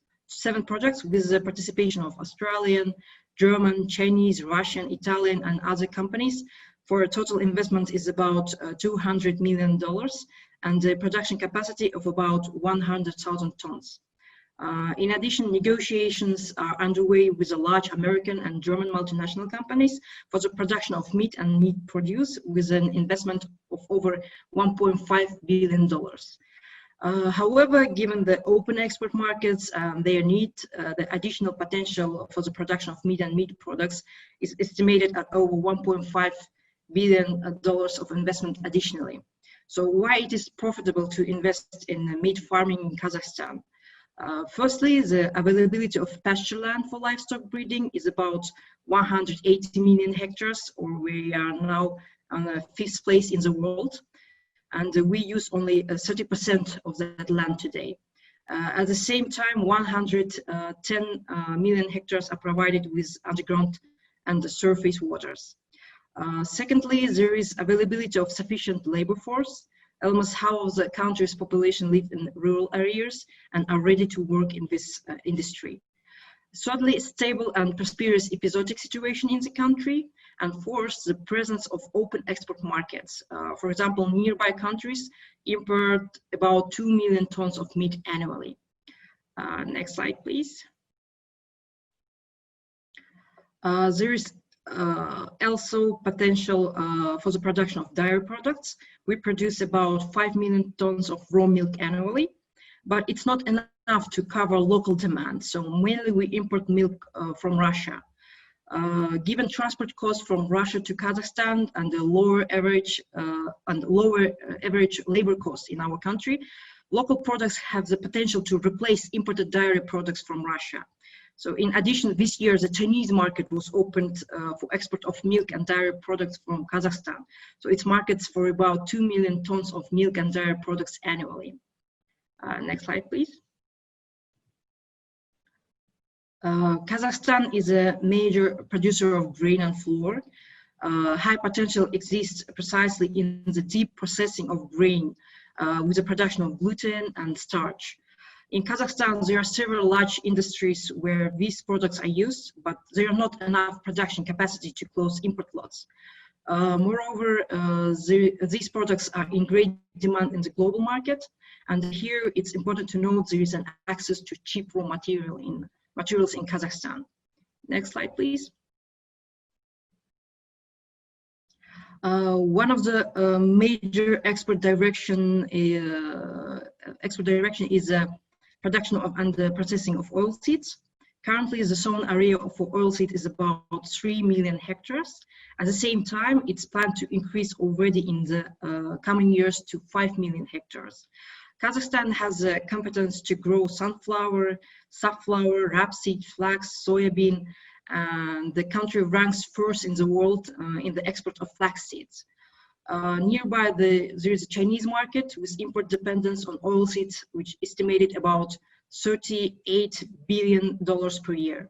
with the participation of Australian, German, Chinese, Russian, Italian, and other companies. For a total investment is about $200 million and the production capacity of about 100,000 tons. In addition, negotiations are underway with the large American and German multinational companies for the production of meat and meat produce with an investment of over $1.5 billion. However, given the open export markets and their need, the additional potential for the production of meat and meat products is estimated at over $1.5 billion of investment additionally. So why it is profitable to invest in meat farming in Kazakhstan? Firstly, the availability of pasture land for livestock breeding is about 180 million hectares, or we are now on the 5th place in the world, and we use only 30% of that land today. At the same time, 110 million hectares are provided with underground and surface waters. Secondly, there is availability of sufficient labor force. Almost half of the country's population live in rural areas and are ready to work in this industry. Thirdly, stable and prosperous episodic situation in the country. And fourth, the presence of open export markets. For example, nearby countries import about 2 million tons of meat annually. Next slide, please. There is also potential for the production of dairy products. We produce about 5 million tons of raw milk annually, but it's not enough to cover local demand. So mainly we import milk from Russia. Given transport costs from Russia to Kazakhstan and the lower average labor costs in our country, local products have the potential to replace imported dairy products from Russia. So in addition, this year, the Chinese market was opened for export of milk and dairy products from Kazakhstan. So it's markets for about 2 million tons of milk and dairy products annually. Next slide, please. Kazakhstan is a major producer of grain and flour. High potential exists precisely in the deep processing of grain with the production of gluten and starch. In Kazakhstan, there are several large industries where these products are used, but there are not enough production capacity to close import lots. Moreover, these products are in great demand in the global market, and here it's important to note there is an access to cheap raw materials in Kazakhstan. Next slide, please. One of the major export direction is production of and the processing of oilseeds. Currently, the zone area for oilseed is about 3 million hectares. At the same time, it's planned to increase already in the coming years to 5 million hectares. Kazakhstan has the competence to grow sunflower, safflower, rapeseed, flax, soybean, and the country ranks first in the world in the export of flax seeds. Nearby, there is a Chinese market with import dependence on oilseeds, which estimated about $38 billion per year.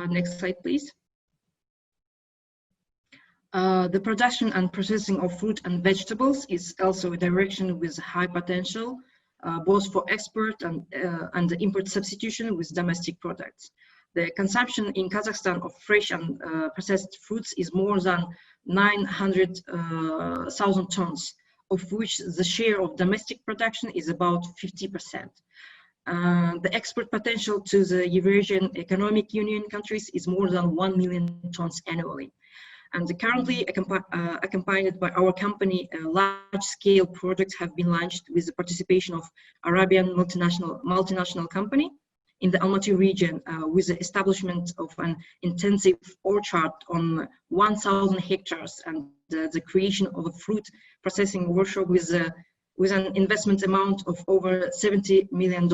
Next slide, please. The production and processing of fruit and vegetables is also a direction with high potential, both for export and the import substitution with domestic products. The consumption in Kazakhstan of fresh and processed fruits is more than 900,000 tons of which the share of domestic production is about 50%. The export potential to the Eurasian Economic Union countries is more than 1 million tons annually. And currently, accompanied by our company, large-scale projects have been launched with the participation of Arabian multinational company in the Almaty region, with the establishment of an intensive orchard on 1,000 hectares and the creation of a fruit processing workshop with an investment amount of over $70 million.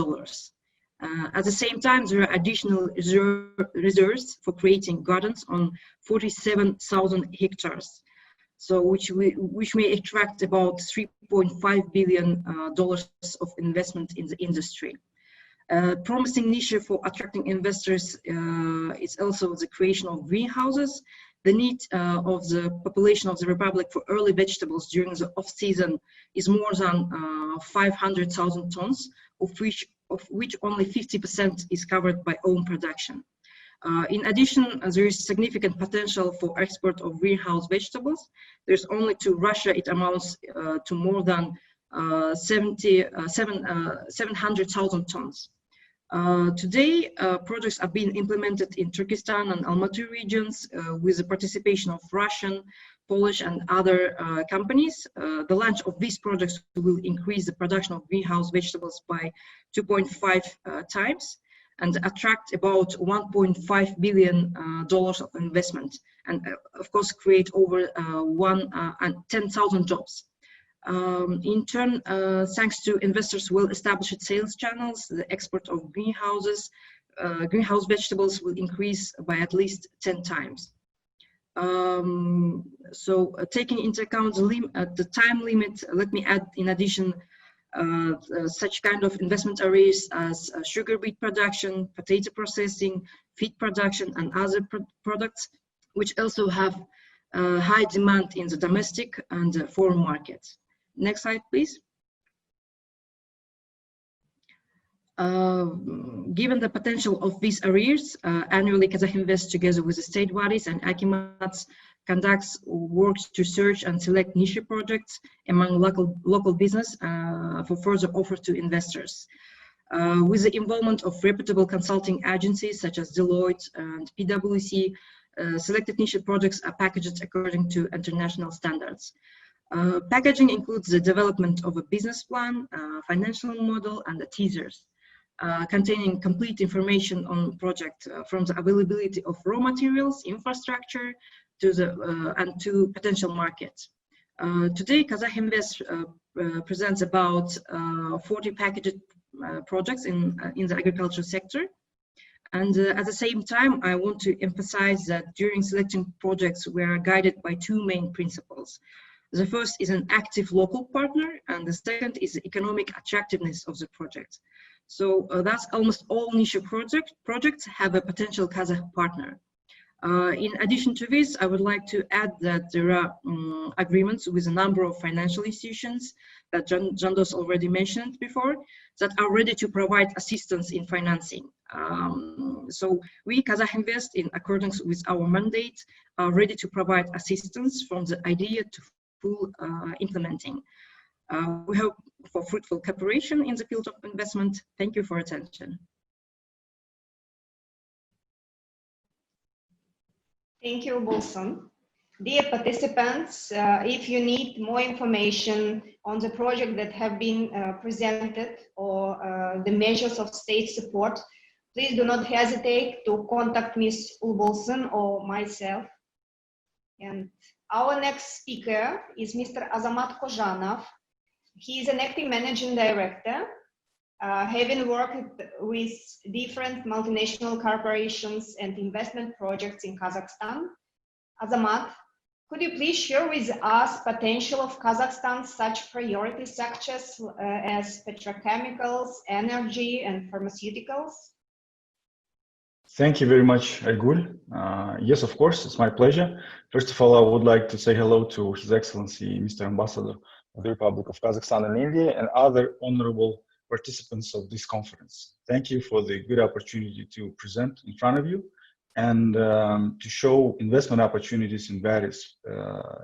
At the same time, there are additional reserves for creating gardens on 47,000 hectares, so which may attract about $3.5 billion of investment in the industry. Promising niche for attracting investors is also the creation of greenhouses. The need of the population of the Republic for early vegetables during the off-season is more than 500,000 tons, of which only 50% is covered by own production. In addition, there is significant potential for export of greenhouse vegetables. There's only to Russia, it amounts to more than 700,000 tons. Today, projects are being implemented in Turkestan and Almaty regions with the participation of Russian, Polish, and other companies. The launch of these projects will increase the production of greenhouse vegetables by 2.5 times and attract about $1.5 billion of investment, and of course create over 10,000 jobs. In turn, thanks to investors' well-established sales channels, the export of greenhouse vegetables will increase by at least 10 times. Taking into account the time limit, let me add in addition such kind of investment areas as sugar beet production, potato processing, feed production, and other products, which also have high demand in the domestic and foreign markets. Next slide, please. Given the potential of these areas, annually Kazakhinvest, together with the state bodies and Akimats, conducts works to search and select niche projects among local business for further offer to investors. With the involvement of reputable consulting agencies such as Deloitte and PwC, selected niche projects are packaged according to international standards. Packaging includes the development of a business plan, financial model, and the teasers, containing complete information on project from the availability of raw materials, infrastructure, to potential markets. Today, Kazakhinvest presents about 40 packaged projects in the agriculture sector. And at the same time, I want to emphasize that during selecting projects, we are guided by two main principles. The first is an active local partner, and the second is the economic attractiveness of the project. So that's almost all niche projects have a potential Kazakh partner. In addition to this, I would like to add that there are agreements with a number of financial institutions that Jandos already mentioned before that are ready to provide assistance in financing. So we, Kazakhinvest, in accordance with our mandate, are ready to provide assistance from the idea to full implementing. We hope for fruitful cooperation in the field of investment. Thank you for attention. Thank you, Bolson. Dear participants, if you need more information on the project that have been presented or the measures of state support, please do not hesitate to contact Ms. Bolson or myself. And our next speaker is Mr. Azamat Kozhanov. He is an acting managing director, having worked with different multinational corporations and investment projects in Kazakhstan. Azamat, could you please share with us potential of Kazakhstan's such priority sectors as petrochemicals, energy, and pharmaceuticals? Thank you very much, Aygul. Yes, of course, it's my pleasure. First of all, I would like to say hello to His Excellency, Mr. Ambassador of the Republic of Kazakhstan and India, and other honorable participants of this conference. Thank you for the good opportunity to present in front of you and to show investment opportunities in various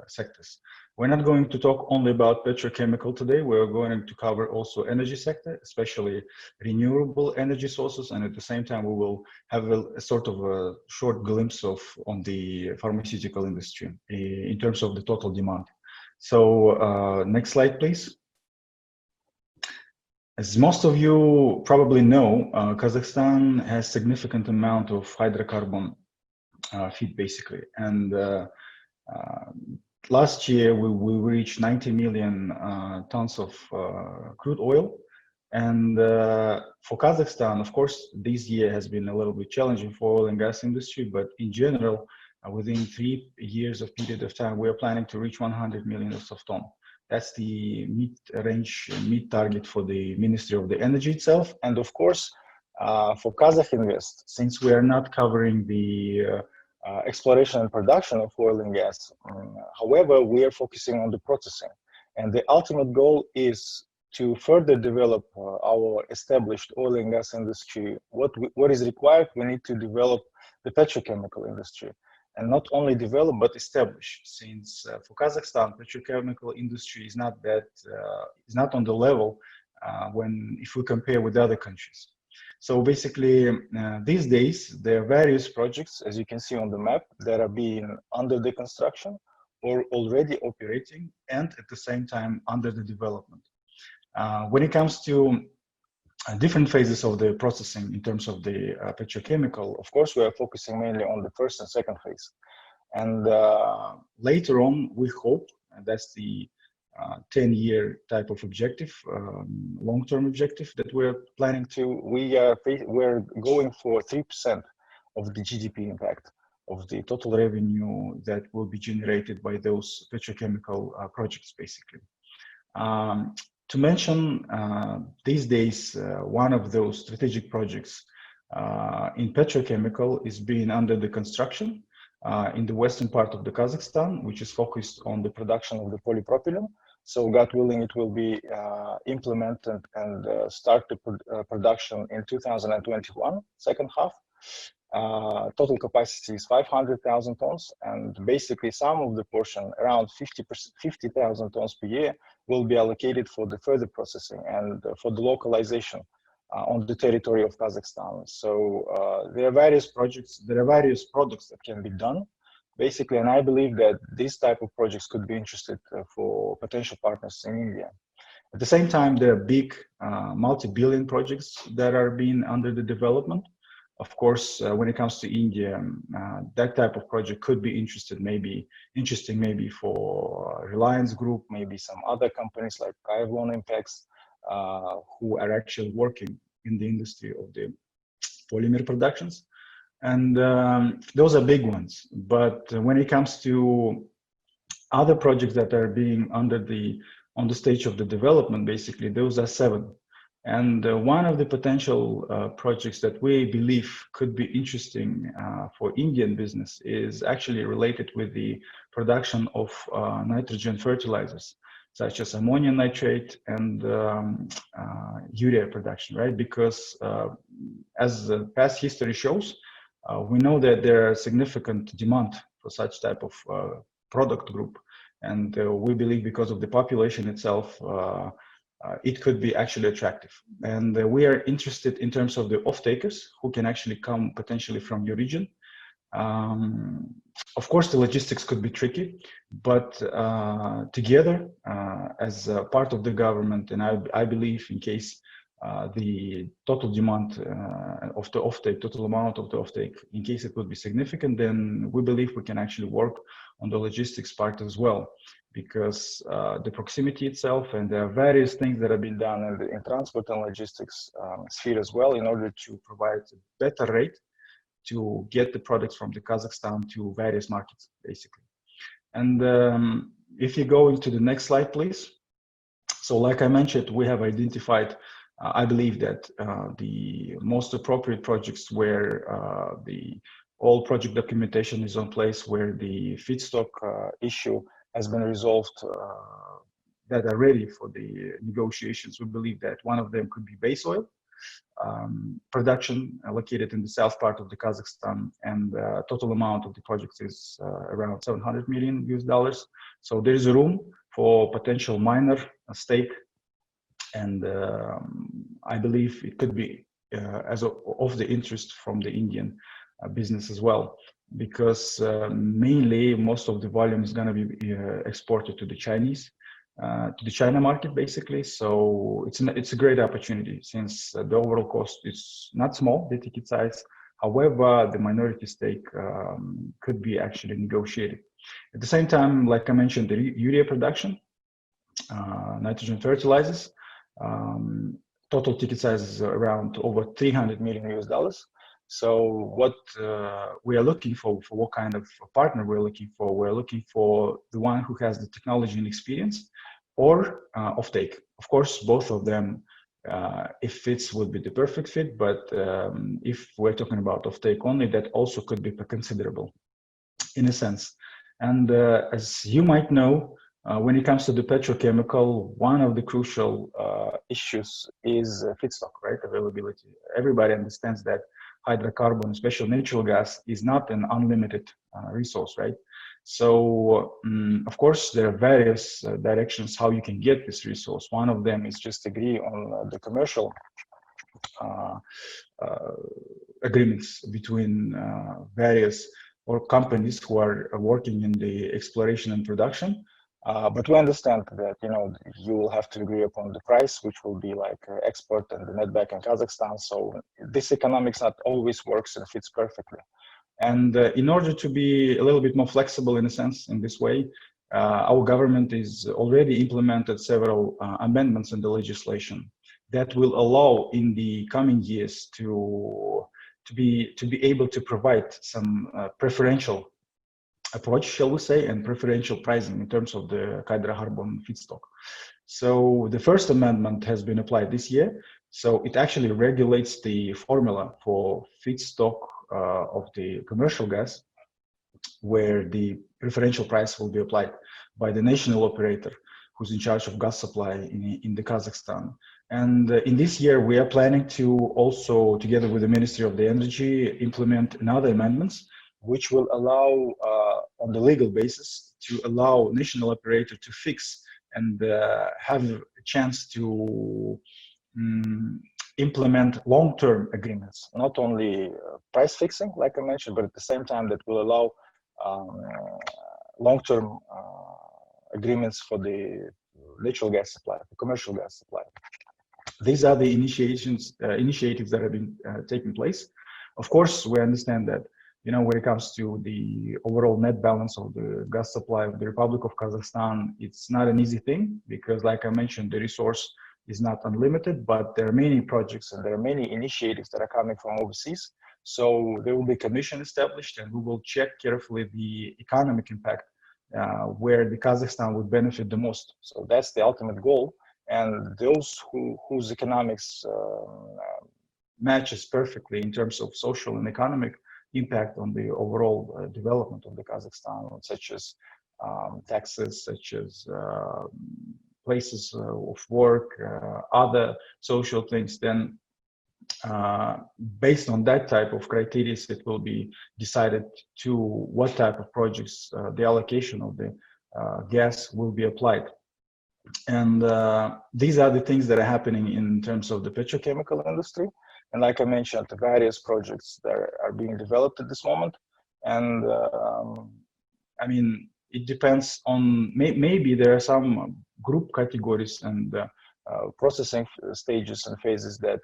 sectors. We're not going to talk only about petrochemical today. We're going to cover also energy sector, especially renewable energy sources. And at the same time, we will have a sort of a short glimpse on the pharmaceutical industry in terms of the total demand. So next slide, please. As most of you probably know, Kazakhstan has significant amount of hydrocarbon feed basically. And last year, we reached 90 million tons of crude oil. And for Kazakhstan, of course, this year has been a little bit challenging for oil and gas industry, but in general, within 3 years of period of time, we are planning to reach 100 million of ton. That's the mid target for the Ministry of the Energy itself. And of course, for Kazakh Invest, since we are not covering the exploration and production of oil and gas. However, we are focusing on the processing. And the ultimate goal is to further develop our established oil and gas industry. What is required, we need to develop the petrochemical industry. And not only develop, but establish. Since for Kazakhstan, petrochemical industry is not on the level if we compare with other countries. So basically, these days, there are various projects, as you can see on the map, that are being under the construction or already operating, and at the same time under the development. When it comes to different phases of the processing in terms of the petrochemical, of course, we are focusing mainly on the first and second phase. And later on, we hope, and that's the 10-year type of objective, long-term objective that we're planning to, we're going for 3% of the GDP impact of the total revenue that will be generated by those petrochemical projects, basically. To mention, these days, one of those strategic projects in petrochemical is being under the construction in the western part of the Kazakhstan, which is focused on the production of the polypropylene. So God willing, it will be implemented and start the production in 2021, second half. Total capacity is 500,000 tons, and basically some of the portion, around 50,000 tons per year, will be allocated for the further processing and for the localization on the territory of Kazakhstan. So there are various projects, there are various products that can be done, basically, and I believe that this type of projects could be interested for potential partners in India. At the same time, there are big multi-billion projects that are being under the development. Of course, when it comes to India, that type of project could be interesting maybe for Reliance Group, maybe some other companies like Kayavlon Impacts, who are actually working in the industry of the polymer productions. And those are big ones. But when it comes to other projects that are being on the stage of the development, basically, those are 7. And one of the potential projects that we believe could be interesting for Indian business is actually related with the production of nitrogen fertilizers, such as ammonium nitrate and urea production, right? Because as the past history shows, we know that there are significant demand for such type of product group. And we believe because of the population itself, it could be actually attractive. And we are interested in terms of the off-takers who can actually come potentially from your region. Of course, the logistics could be tricky, but together as part of the government, and I believe in case the total demand of the offtake, total amount of the offtake, in case it would be significant, then we believe we can actually work on the logistics part as well, because the proximity itself, and there are various things that have been done in transport and logistics sphere as well, in order to provide a better rate to get the products from the Kazakhstan to various markets, basically. And if you go into the next slide, please. So like I mentioned, we have identified, I believe that the most appropriate projects where all project documentation is on place, where the feedstock issue has been resolved, that are ready for the negotiations. We believe that one of them could be base oil. production located in the south part of the Kazakhstan, and total amount of the project is around 700 million US dollars. So there is a room for potential minor stake, and I believe it could be of the interest from the Indian business as well, because mainly most of the volume is going to be exported to the China market, basically. So it's a great opportunity, since the overall cost is not small, the ticket size. However, the minority stake could be actually negotiated. At the same time, like I mentioned, the urea production, nitrogen fertilizers, total ticket size is around over 300 million US dollars. So what we are looking for what kind of partner we're looking for the one who has the technology and experience, or offtake. Of course, both of them, if fits, would be the perfect fit, but if we're talking about offtake only, that also could be considerable in a sense. And as you might know, when it comes to the petrochemical, one of the crucial issues is feedstock, right? Availability. Everybody understands that hydrocarbon, especially natural gas, is not an unlimited resource, right? So, of course, there are various directions how you can get this resource. One of them is just agree on the commercial agreements between various companies who are working in the exploration and production. But we understand that, you will have to agree upon the price, which will be like export and the netback in Kazakhstan. So this economics not always works and fits perfectly. And in order to be a little bit more flexible in a sense, in this way, our government is already implemented several amendments in the legislation that will allow in the coming years to be able to provide some preferential approach, shall we say, and preferential pricing in terms of the hydrocarbon feedstock. So the first amendment has been applied this year. So it actually regulates the formula for feedstock of the commercial gas, where the preferential price will be applied by the national operator who's in charge of gas supply in the Kazakhstan. And in this year, we are planning to also, together with the Ministry of the Energy, implement another amendments, which will allow, on the legal basis, to allow national operator to fix and have a chance to implement long-term agreements, not only price fixing, like I mentioned, but at the same time that will allow long-term agreements for the natural gas supply, the commercial gas supply. These are the initiatives that have been taking place. Of course, we understand that, when it comes to the overall net balance of the gas supply of the Republic of Kazakhstan, it's not an easy thing, because like I mentioned, the resource is not unlimited, but there are many projects and there are many initiatives that are coming from overseas. So there will be a commission established, and we will check carefully the economic impact where the Kazakhstan would benefit the most. So that's the ultimate goal. And those whose economics matches perfectly in terms of social and economic impact on the overall development of the Kazakhstan, such as taxes, such as places of work, other social things, then based on that type of criteria, it will be decided to what type of projects the allocation of the gas will be applied. And these are the things that are happening in terms of the petrochemical industry. And like I mentioned, the various projects that are being developed at this moment. And I mean, it depends on, maybe there are some group categories and processing stages and phases that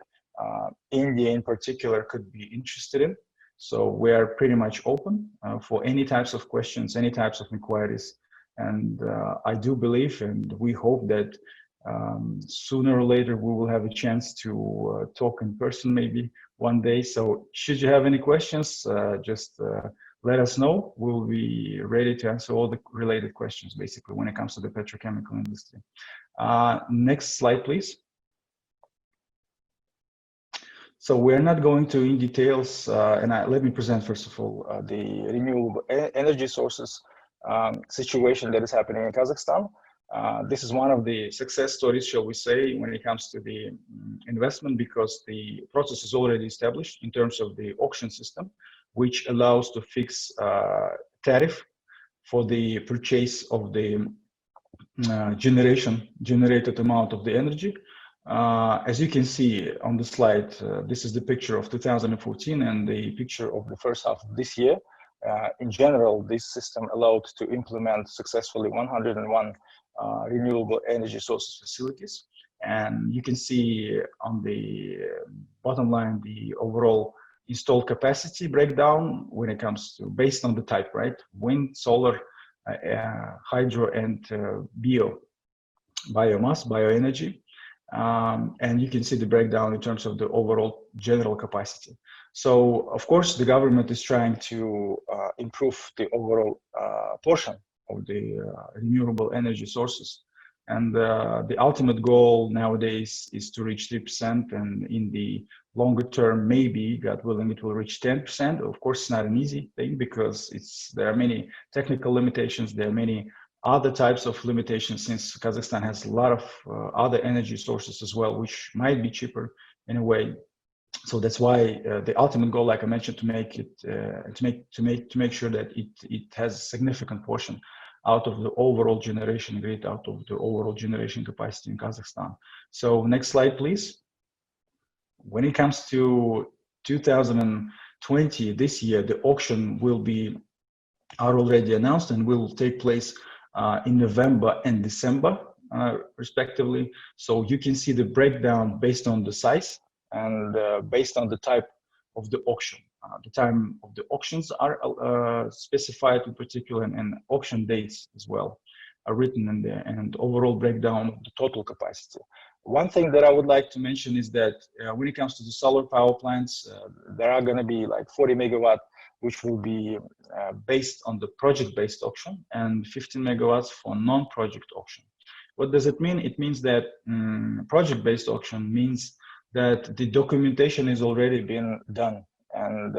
India in particular could be interested in. So we are pretty much open for any types of questions, any types of inquiries. And I do believe, and we hope that sooner or later we will have a chance to talk in person maybe one day. So should you have any questions, just let us know. We'll be ready to answer all the related questions basically when it comes to the petrochemical industry. Next slide, please. So we're not going to in details, and let me present first of all the renewable energy sources situation that is happening in Kazakhstan. This is one of the success stories, shall we say, when it comes to the investment, because the process is already established in terms of the auction system, which allows to fix tariff for the purchase of the generated amount of the energy. As you can see on the slide, this is the picture of 2014 and the picture of the first half of this year. In general, this system allowed to implement successfully 101 renewable energy sources facilities. And you can see on the bottom line the overall installed capacity breakdown when it comes to, based on the type, right? Wind, solar, hydro, and biomass, bioenergy. And you can see the breakdown in terms of the overall general capacity. So, of course, the government is trying to improve the overall portion of the renewable energy sources. And the ultimate goal nowadays is to reach 3%. And in the longer term, maybe, God willing, it will reach 10%. Of course, it's not an easy thing because there are many technical limitations. There are many other types of limitations, since Kazakhstan has a lot of other energy sources as well, which might be cheaper in a way. So that's why the ultimate goal, like I mentioned, to make it to make sure that it has a significant portion out of the overall generation grid, out of the overall generation capacity in Kazakhstan. So next slide, please. When it comes to 2020, this year, the auction are already announced and will take place in November and December, respectively. So you can see the breakdown based on the size and based on the type of the auction. The time of the auctions are specified in particular, and auction dates as well are written in there, and overall breakdown of the total capacity. One thing that I would like to mention is that when it comes to the solar power plants, there are going to be like 40 megawatt, which will be based on the project-based auction, and 15 megawatts for non-project auction. What does it mean? It means that project-based auction means that the documentation has already been done, and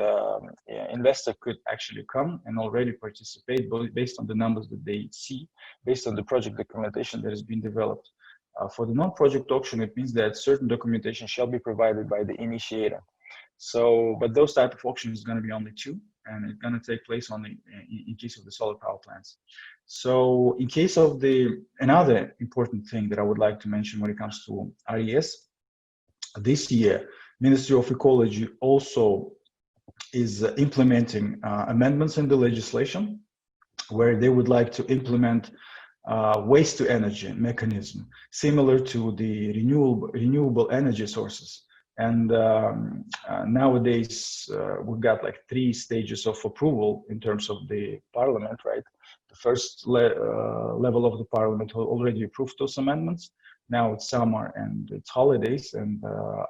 investor could actually come and already participate based on the numbers that they see, based on the project documentation that has been developed. For the non-project auction, it means that certain documentation shall be provided by the initiator. So, but those type of auctions is going to be only 2, and it's going to take place only in case of the solar power plants. So, in case of another important thing that I would like to mention when it comes to RES, this year, Ministry of Ecology also is implementing amendments in the legislation where they would like to implement waste to energy mechanism, similar to the renewable energy sources. And nowadays, we've got like 3 stages of approval in terms of the parliament, right? The first level of the parliament already approved those amendments. Now it's summer and it's holidays, and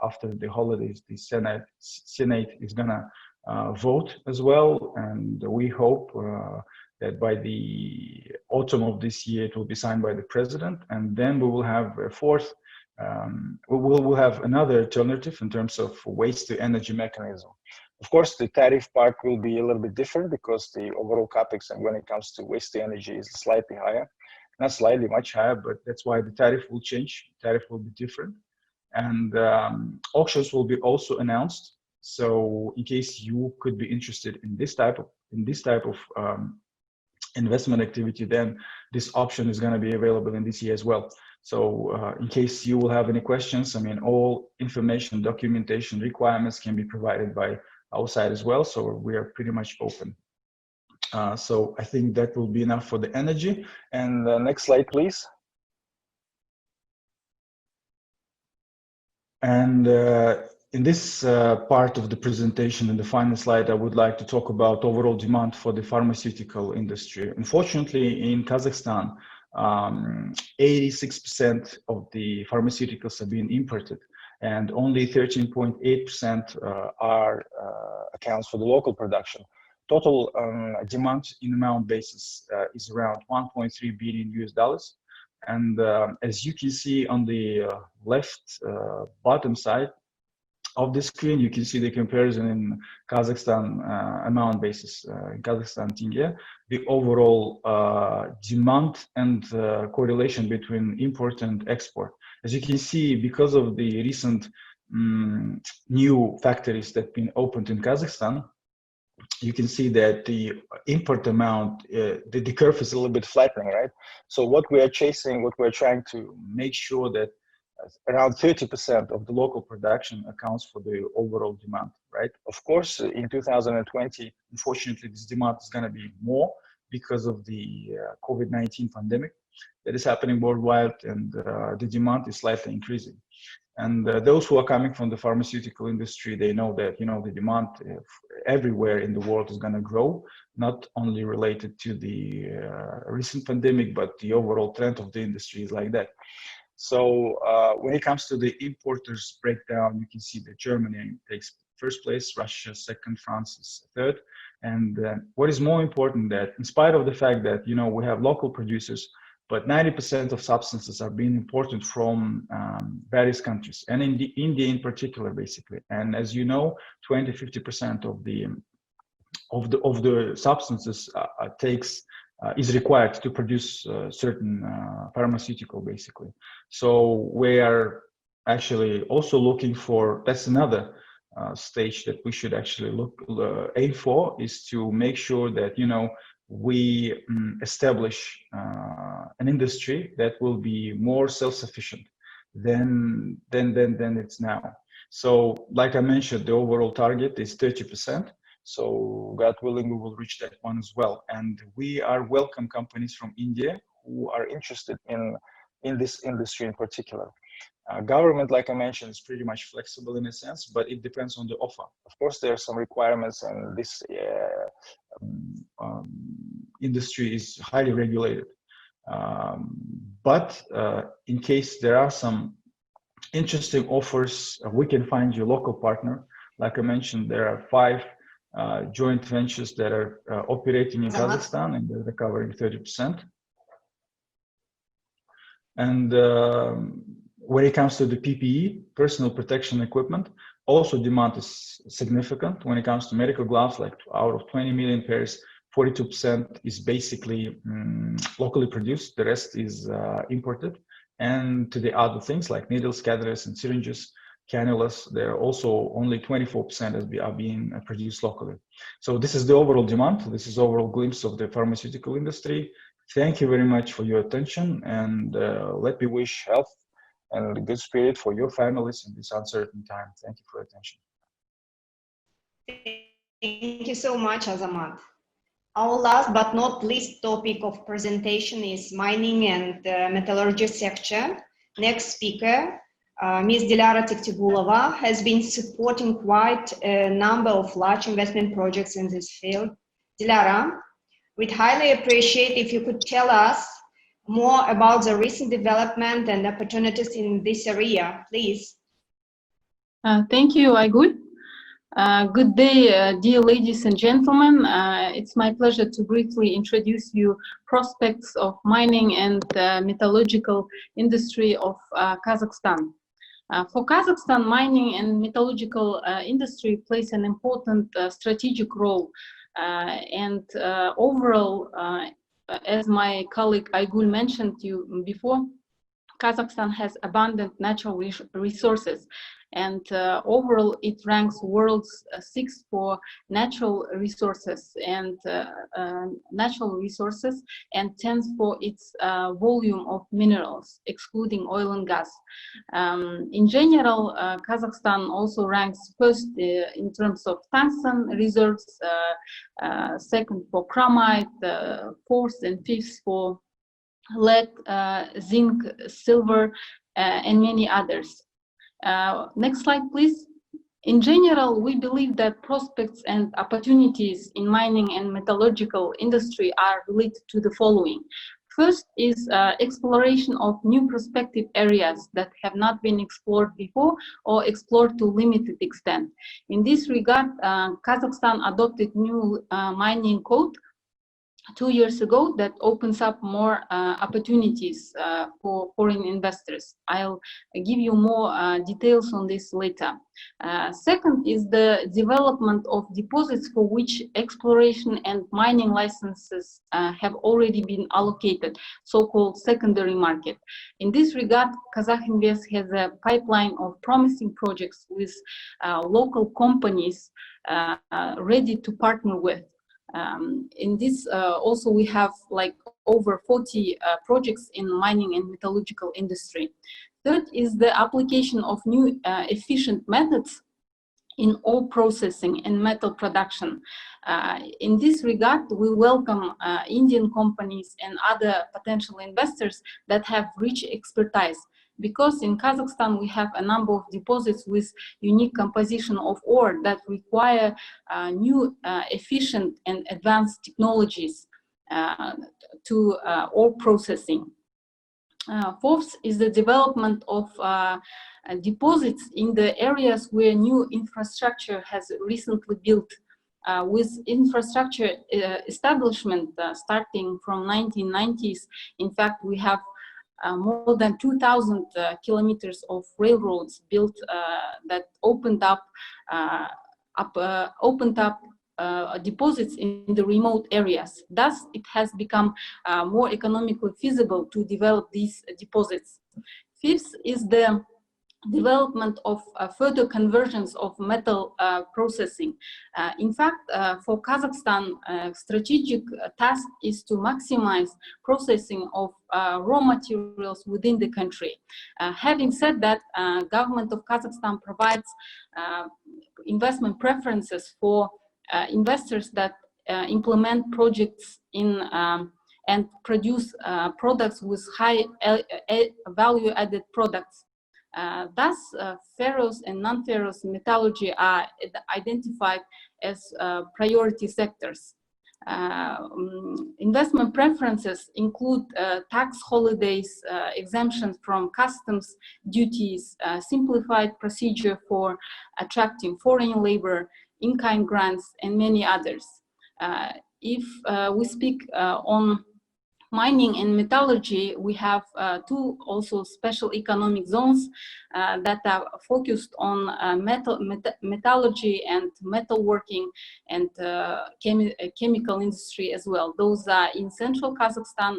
after the holidays, the Senate is gonna vote as well. And we hope that by the autumn of this year, it will be signed by the president, and then we will have a fourth. We'll have another alternative in terms of waste to energy mechanism. Of course, the tariff part will be a little bit different because the overall capex, and when it comes to waste to energy, is slightly higher. Not slightly, much higher, but that's why the tariff will change. Tariff will be different, and auctions will be also announced. So, in case you could be interested in this type of investment activity, then this option is going to be available in this year as well. So in case you will have any questions, I mean, all information, documentation, requirements can be provided by our side as well. So we are pretty much open. So I think that will be enough for the energy. And next slide, please. And in this part of the presentation, in the final slide, I would like to talk about overall demand for the pharmaceutical industry. Unfortunately, in Kazakhstan, 86% of the pharmaceuticals are being imported, and only 13.8% accounts for the local production. Total demand in amount basis is around $1.3 billion US. And as you can see on the left bottom side, of the screen, you can see the comparison in Kazakhstan amount basis. In Kazakhstan, tenge, the overall demand and correlation between import and export. As you can see, because of the recent new factories that have been opened in Kazakhstan, you can see that the import amount, the curve is a little bit flattening, right? So what we are chasing, what we're trying to make sure that around 30% of the local production accounts for the overall demand, right? Of course, in 2020, unfortunately, this demand is going to be more because of the COVID-19 pandemic that is happening worldwide, and the demand is slightly increasing. And those who are coming from the pharmaceutical industry, they know that, you know, the demand everywhere in the world is going to grow, not only related to the recent pandemic, but the overall trend of the industry is like that. So when it comes to the importers breakdown, you can see that Germany takes first place, Russia second, France is third. And what is more important, that in spite of the fact that, you know, we have local producers, but 90% of substances are being imported from various countries, and in India in particular, basically. And as you know, 20–50% of the substances is required to produce certain pharmaceutical, basically. So we are actually also looking for, that's another stage that we should actually aim for, is to make sure that, you know, we establish an industry that will be more self-sufficient than it's now. So like I mentioned, the overall target is 30%. So God willing, we will reach that one as well. And we are welcome companies from India who are interested in this industry in particular. Government, like I mentioned, is pretty much flexible in a sense, but it depends on the offer. Of course, there are some requirements, and this industry is highly regulated. But in case there are some interesting offers, we can find you a local partner. Like I mentioned, there are 5 joint ventures that are operating in Kazakhstan, and they're covering 30%. And when it comes to the PPE, personal protection equipment, also demand is significant. When it comes to medical gloves, like out of 20 million pairs, 42% is basically locally produced. The rest is imported. And to the other things like needles, catheters, and syringes, cannulas, there are also only 24% are being produced locally. So this is the overall demand. This is overall glimpse of the pharmaceutical industry. Thank you very much for your attention, and let me wish health and a good spirit for your families in this uncertain time. Thank you for your attention. Thank you so much, Azamat. Our last but not least topic of presentation is mining and metallurgy sector. Next speaker, Ms. Dilara Tiktigulova, has been supporting quite a number of large investment projects in this field. Dilara, we'd highly appreciate if you could tell us more about the recent development and opportunities in this area, please. Thank you, Aygul. Good day, dear ladies and gentlemen. It's my pleasure to briefly introduce you prospects of mining and metallurgical industry of Kazakhstan. For Kazakhstan, mining and metallurgical industry plays an important strategic role. And overall, as my colleague Aygul mentioned to you before, Kazakhstan has abundant natural resources, and overall it ranks world's 6th for natural resources and 10th for its volume of minerals, excluding oil and gas. In general, Kazakhstan also ranks 1st in terms of tungsten reserves, 2nd for chromite, 4th and 5th for lead, zinc, silver, and many others. Next slide, please. In general, we believe that prospects and opportunities in mining and metallurgical industry are related to the following. First is exploration of new prospective areas that have not been explored before or explored to limited extent. In this regard, Kazakhstan adopted new mining code 2 years ago that opens up more opportunities for foreign investors. I'll give you more details on this later. Second is the development of deposits for which exploration and mining licenses have already been allocated, so-called secondary market. In this regard, Kazakhinvest has a pipeline of promising projects with local companies ready to partner with. In this also we have like over 40 projects in mining and metallurgical industry. Third is the application of new efficient methods in ore processing and metal production. In this regard, we welcome Indian companies and other potential investors that have rich expertise, because in Kazakhstan we have a number of deposits with unique composition of ore that require new efficient and advanced technologies to ore processing. Fourth is the development of deposits in the areas where new infrastructure has recently built. With infrastructure establishment starting from 1990s, in fact, we have more than 2,000 kilometers of railroads built that opened up deposits in the remote areas. Thus, it has become more economically feasible to develop these deposits. Fifth is the development of further conversions of metal processing. In fact, for Kazakhstan, strategic task is to maximize processing of raw materials within the country. Having said that, government of Kazakhstan provides investment preferences for investors that implement projects in and produce products with high value-added products. Thus, ferrous and non-ferrous metallurgy are identified as priority sectors. Investment preferences include tax holidays, exemptions from customs duties, simplified procedure for attracting foreign labor, in-kind grants, and many others. If we speak on mining and metallurgy, we have two also special economic zones that are focused on metallurgy and metalworking and chemical industry as well. Those are in central Kazakhstan,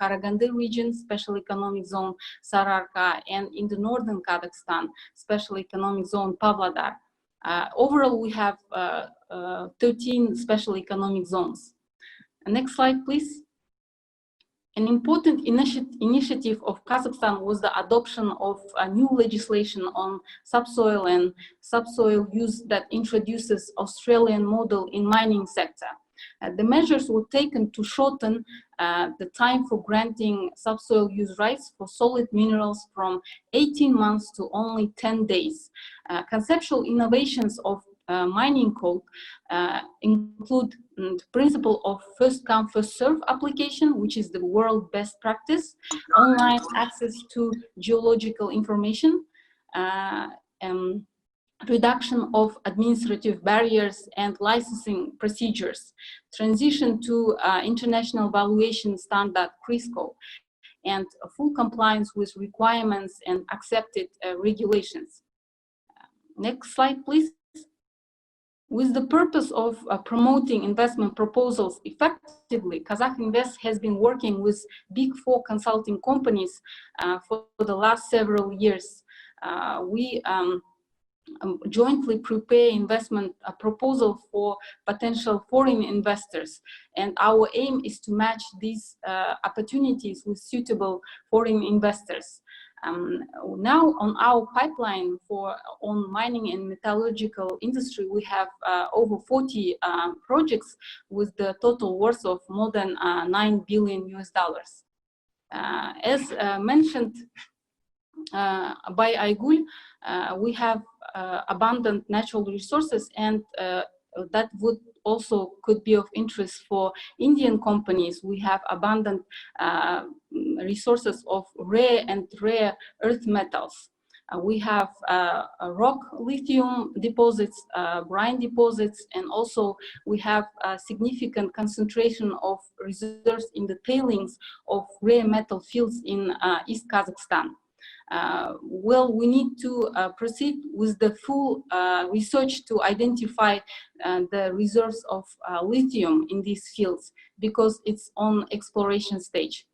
Karagandy region, special economic zone Sararka, and in the northern Kazakhstan, special economic zone Pavlodar. Overall, we have 13 special economic zones. Next slide, please. An important initiative of Kazakhstan was the adoption of a new legislation on subsoil and subsoil use that introduces Australian model in mining sector. The measures were taken to shorten the time for granting subsoil use rights for solid minerals from 18 months to only 10 days. Conceptual innovations of mining code include the principle of first come first serve application, which is the world best practice, online access to geological information, reduction of administrative barriers and licensing procedures, transition to international valuation standard CRISCO, and full compliance with requirements and accepted regulations. Next slide, please. With the purpose of promoting investment proposals effectively, Kazakhinvest has been working with Big Four consulting companies for the last several years. We jointly prepare investment proposal for potential foreign investors, and our aim is to match these opportunities with suitable foreign investors. Now on our pipeline on mining and metallurgical industry, we have over 40 projects with the total worth of more than $9 billion US. As mentioned by Aygul, we have abundant natural resources, and that would also could be of interest for Indian companies. We have abundant resources of rare and rare earth metals. We have rock lithium deposits, brine deposits, and also we have a significant concentration of reserves in the tailings of rare metal fields in East Kazakhstan. Well, we need to proceed with the full research to identify the reserves of lithium in these fields because it's on exploration stage.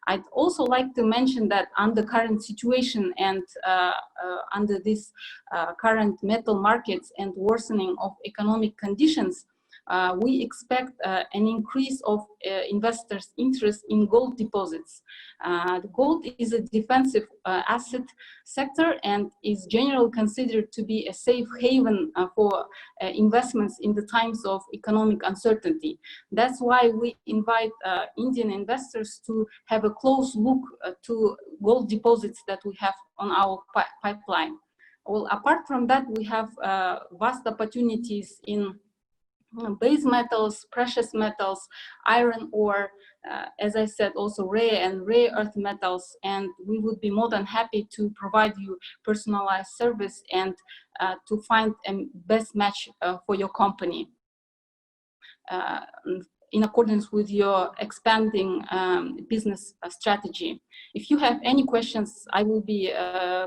I'd also like to mention that under current situation and under this current metal markets and worsening of economic conditions, we expect an increase of investors' interest in gold deposits. The gold is a defensive asset sector and is generally considered to be a safe haven for investments in the times of economic uncertainty. That's why we invite Indian investors to have a close look to gold deposits that we have on our pipeline. Well, apart from that, we have vast opportunities in base metals, precious metals, iron ore, as I said, also rare and rare earth metals, and we would be more than happy to provide you personalized service and to find a best match for your company in accordance with your expanding business strategy. If you have any questions, I will be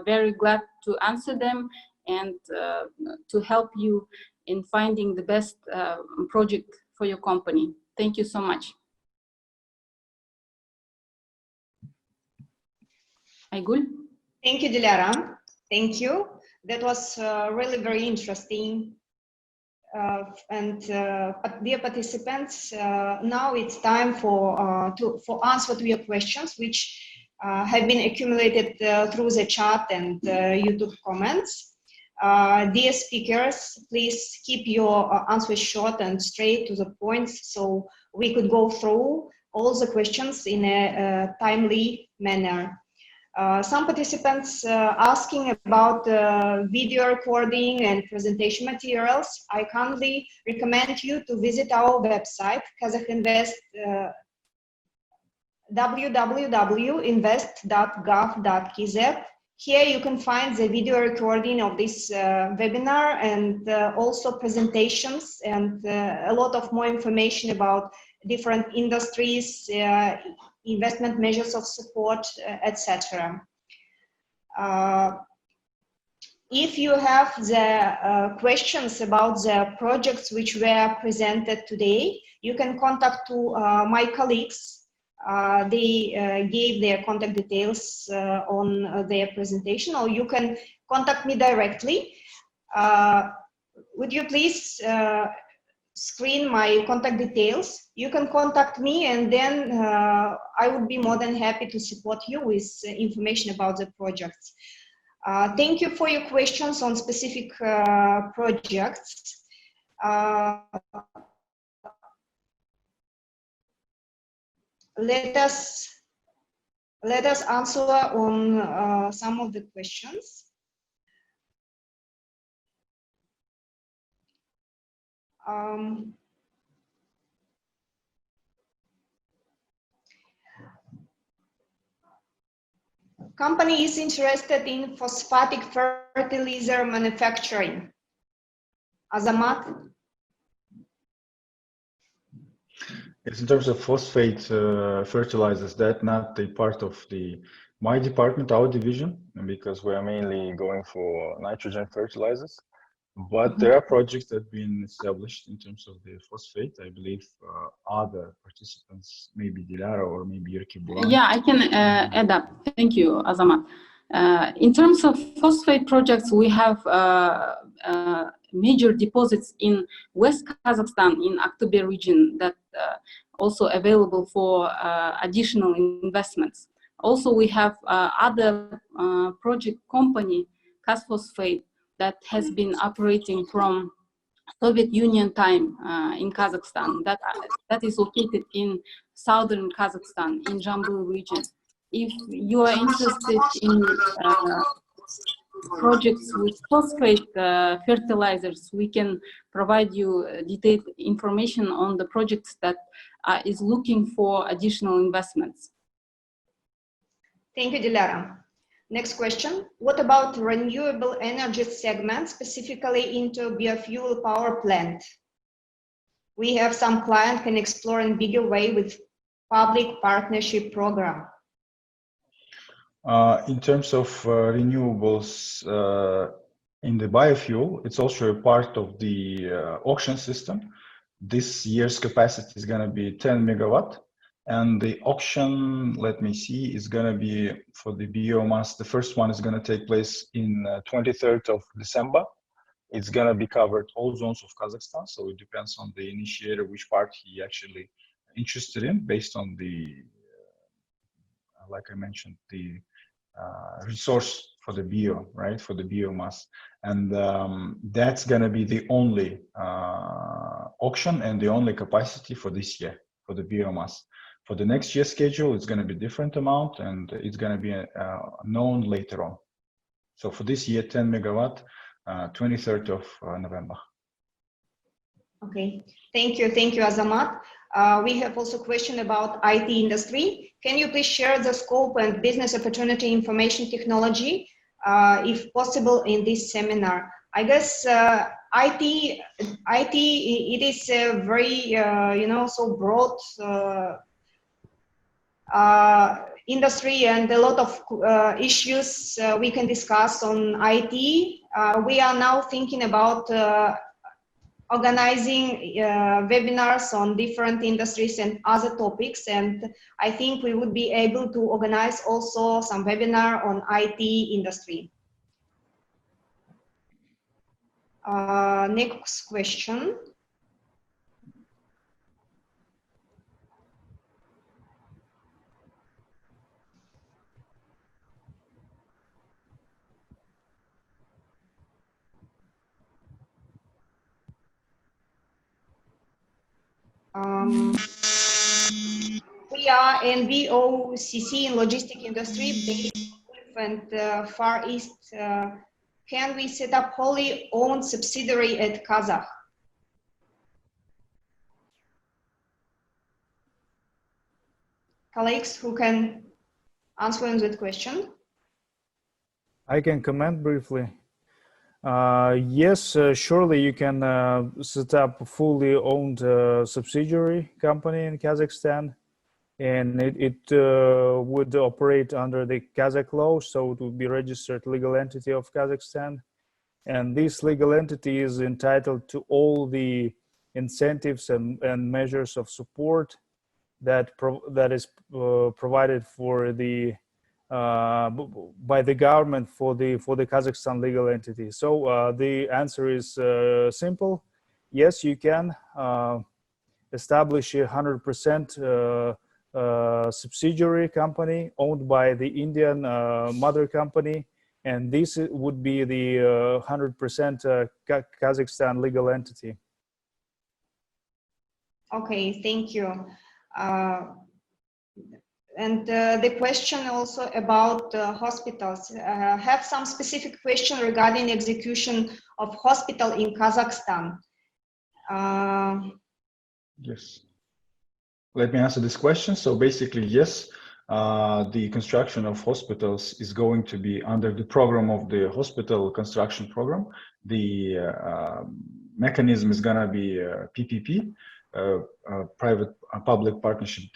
very glad to answer them and to help you in finding the best project for your company. Thank you so much. Aygul? Thank you, Dilara. Thank you. That was really very interesting. Dear participants, now it's time for answer to your questions, which have been accumulated through the chat and YouTube comments. Dear speakers, please keep your answers short and straight to the point so we could go through all the questions in a timely manner. Some participants asking about video recording and presentation materials. I kindly recommend you to visit our website, Kazakhinvest, www.invest.gov.kz. Here you can find the video recording of this webinar and also presentations and a lot of more information about different industries, investment measures of support, etc. If you have the questions about the projects which were presented today, you can contact to my colleagues. They gave their contact details on their presentation, or you can contact me directly. Would you please screen my contact details? You can contact me and then I would be more than happy to support you with information about the projects. Thank you for your questions on specific projects. Let us answer on some of the questions. Company is interested in phosphatic fertilizer manufacturing. Azamat? Yes, in terms of phosphate fertilizers, that's not a part of my department, our division, because we are mainly going for nitrogen fertilizers. But there are projects that have been established in terms of the phosphate. I believe other participants, maybe Dilara or maybe Yerki Buran. Yeah, I can add up. Thank you, Azamat. In terms of phosphate projects, we have major deposits in West Kazakhstan, in Aktobe region, that also available for additional investments. Also, we have other project company, Kazphosphate, that has been operating from Soviet Union time in Kazakhstan. That is located in southern Kazakhstan, in Jambul region. If you are interested in projects with phosphate fertilizers, we can provide you detailed information on the projects that is looking for additional investments. Thank you, Dilara. Next question. What about renewable energy segment, specifically into biofuel power plant? We have some client can explore in bigger way with public partnership program. In terms of renewables in the biofuel, it's also a part of the auction system. This year's capacity is going to be 10 megawatt. And the auction, let me see, is going to be for the biomass. The first one is going to take place in 23rd of December. It's going to be covered all zones of Kazakhstan. So it depends on the initiator, which part he actually interested in based on the, like I mentioned, the resource for the bio, right, for the biomass. And that's going to be the only auction and the only capacity for this year for the biomass. For the next year schedule, it's going to be different amount and it's going to be known later on. So for this year, 10 megawatt, 23rd of November. Okay, thank you, Azamat. We have also a question about IT industry. Can you please share the scope and business opportunity information technology, if possible, in this seminar? I guess IT, it is a very, so broad industry and a lot of issues we can discuss on IT. We are now thinking about organizing webinars on different industries and other topics, and I think we would be able to organize also some webinar on IT industry. Next question. We are in VOCC in logistic industry based and Far East. Can we set up wholly owned subsidiary at Kazakh? Colleagues who can answer on that question? I can comment briefly. Yes, surely you can set up a fully owned subsidiary company in Kazakhstan, and it would operate under the Kazakh law, so it would be registered legal entity of Kazakhstan. And this legal entity is entitled to all the incentives and measures of support that is provided for the by the government for the Kazakhstan legal entity. So the answer is simple. Yes, you can establish a 100% subsidiary company owned by the Indian mother company, and this would be the 100% Kazakhstan legal entity. Okay, thank you. And the question also about hospitals. Have some specific question regarding execution of hospital in Kazakhstan. Yes. Let me answer this question. So basically, yes, the construction of hospitals is going to be under the program of the hospital construction program. The mechanism is going to be PPP, private-public partnership.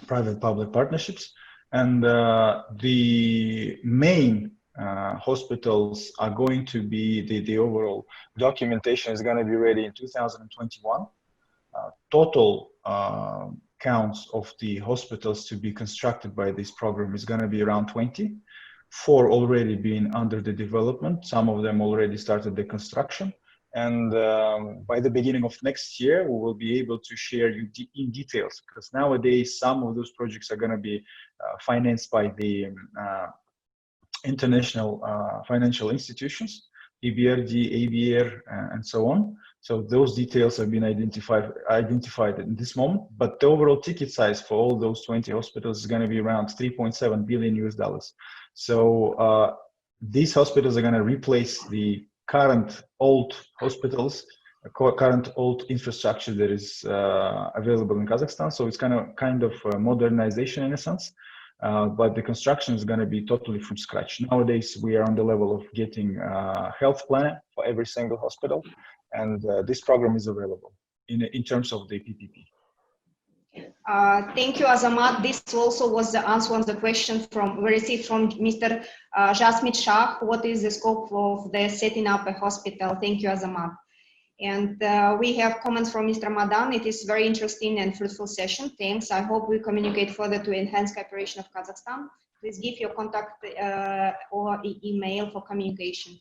Private-public partnerships, and the main hospitals are going to be the overall documentation is going to be ready in 2021. Total counts of the hospitals to be constructed by this program is going to be around 20. 4 already being under the development. Some of them already started the construction. And by the beginning of next year, we will be able to share you in details, because nowadays some of those projects are going to be financed by the international financial institutions, EBRD, ABR, and so on. So those details have been identified in this moment. But the overall ticket size for all those 20 hospitals is going to be around $3.7 billion US. So these hospitals are going to replace the current old hospitals, current old infrastructure that is available in Kazakhstan. So it's kind of modernization in a sense. but the construction is going to be totally from scratch. Nowadays, we are on the level of getting a health plan for every single hospital, and this program is available in terms of the PPP. Thank you, Azamat. This also was the answer on the question we received from Mr. Jasmit Shah. What is the scope of the setting up a hospital? Thank you, Azamat. And we have comments from Mr. Madan. It is very interesting and fruitful session. Thanks. I hope we communicate further to enhance cooperation of Kazakhstan. Please give your contact or email for communication.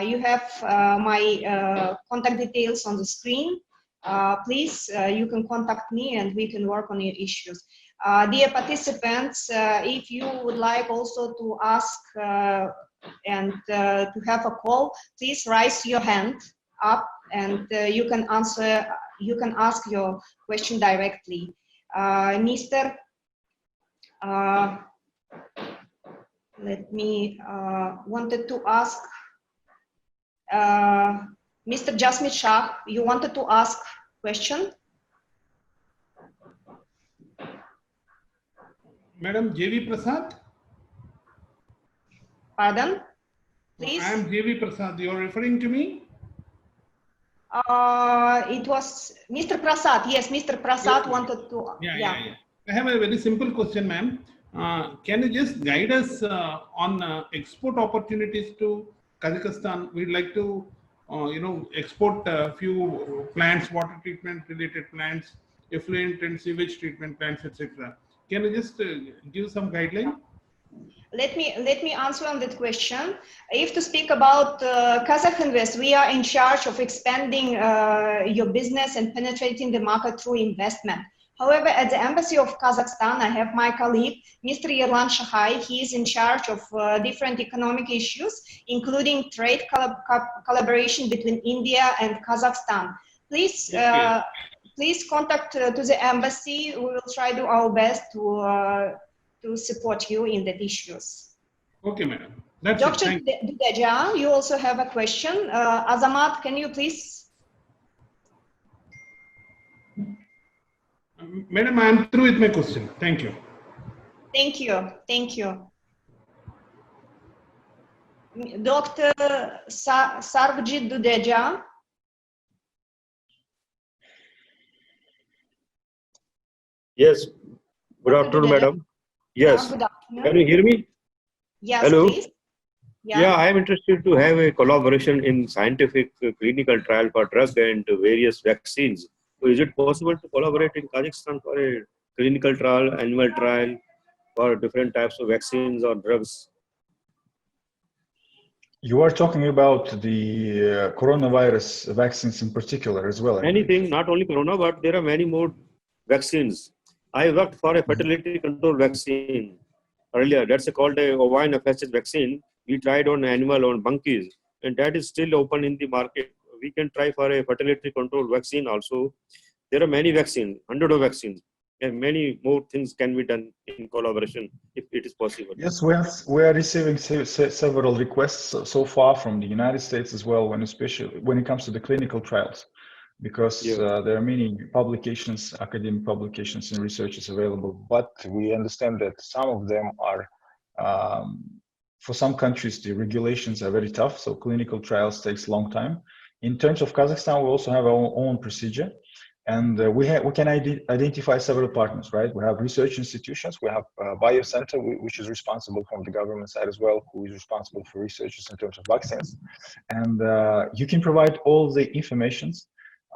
You have my contact details on the screen. Please, you can contact me and we can work on your issues. Dear participants, if you would like also to ask and to have a call, please raise your hand up and you can ask your question directly. Mr. Let me wanted to ask Mr. Jasmit Shah, you wanted to ask question? Madam JV Prasad? Pardon? Please? I am JV Prasad. You are referring to me? It was Mr. Prasad. Yes, Mr. Prasad wanted to. Yeah. I have a very simple question, ma'am. Can you just guide us on export opportunities to Kazakhstan? We'd like to, export a few plants, water treatment related plants, effluent and sewage treatment plants, etc. Can you just give some guideline? Let me answer on that question. If to speak about Kazakh Invest, we are in charge of expanding your business and penetrating the market through investment. However, at the Embassy of Kazakhstan, I have my colleague, Mr. Yerlan Shahay. He is in charge of different economic issues, including trade collaboration between India and Kazakhstan. Please, please contact to the embassy. We will try to do our best to support you in the issues. Okay, madam. That's Dr. Dudeja, you also have a question. Azamat, can you please? Madam, I am through with my question. Thank you. Thank you. Thank you. Dr. Sarvjit Dudeja. Yes. Good afternoon, madam. Yes. Good afternoon. Can you hear me? Yes, hello. Please. Yeah, I am interested to have a collaboration in scientific clinical trial for drug and various vaccines. So is it possible to collaborate in Kazakhstan for a clinical trial, animal trial for different types of vaccines or drugs? You are talking about the coronavirus vaccines in particular as well. Anything, not only corona, but there are many more vaccines. I worked for a fertility control vaccine earlier. That's called a ovine FSH vaccine. We tried on animal, on monkeys, and that is still open in the market. We can try for a fertility control vaccine also. There are many vaccines, hundreds of vaccines, and many more things can be done in collaboration if it is possible. Yes, we are receiving several requests so far from the United States as well, especially when it comes to the clinical trials, because there are many publications, academic publications and researches available, but we understand that some of them are, for some countries, the regulations are very tough, so clinical trials takes a long time. In terms of Kazakhstan, we also have our own procedure, and we can identify several partners, right? We have research institutions, we have Biocenter, which is responsible from the government side as well, who is responsible for researches in terms of vaccines. And you can provide all the informations,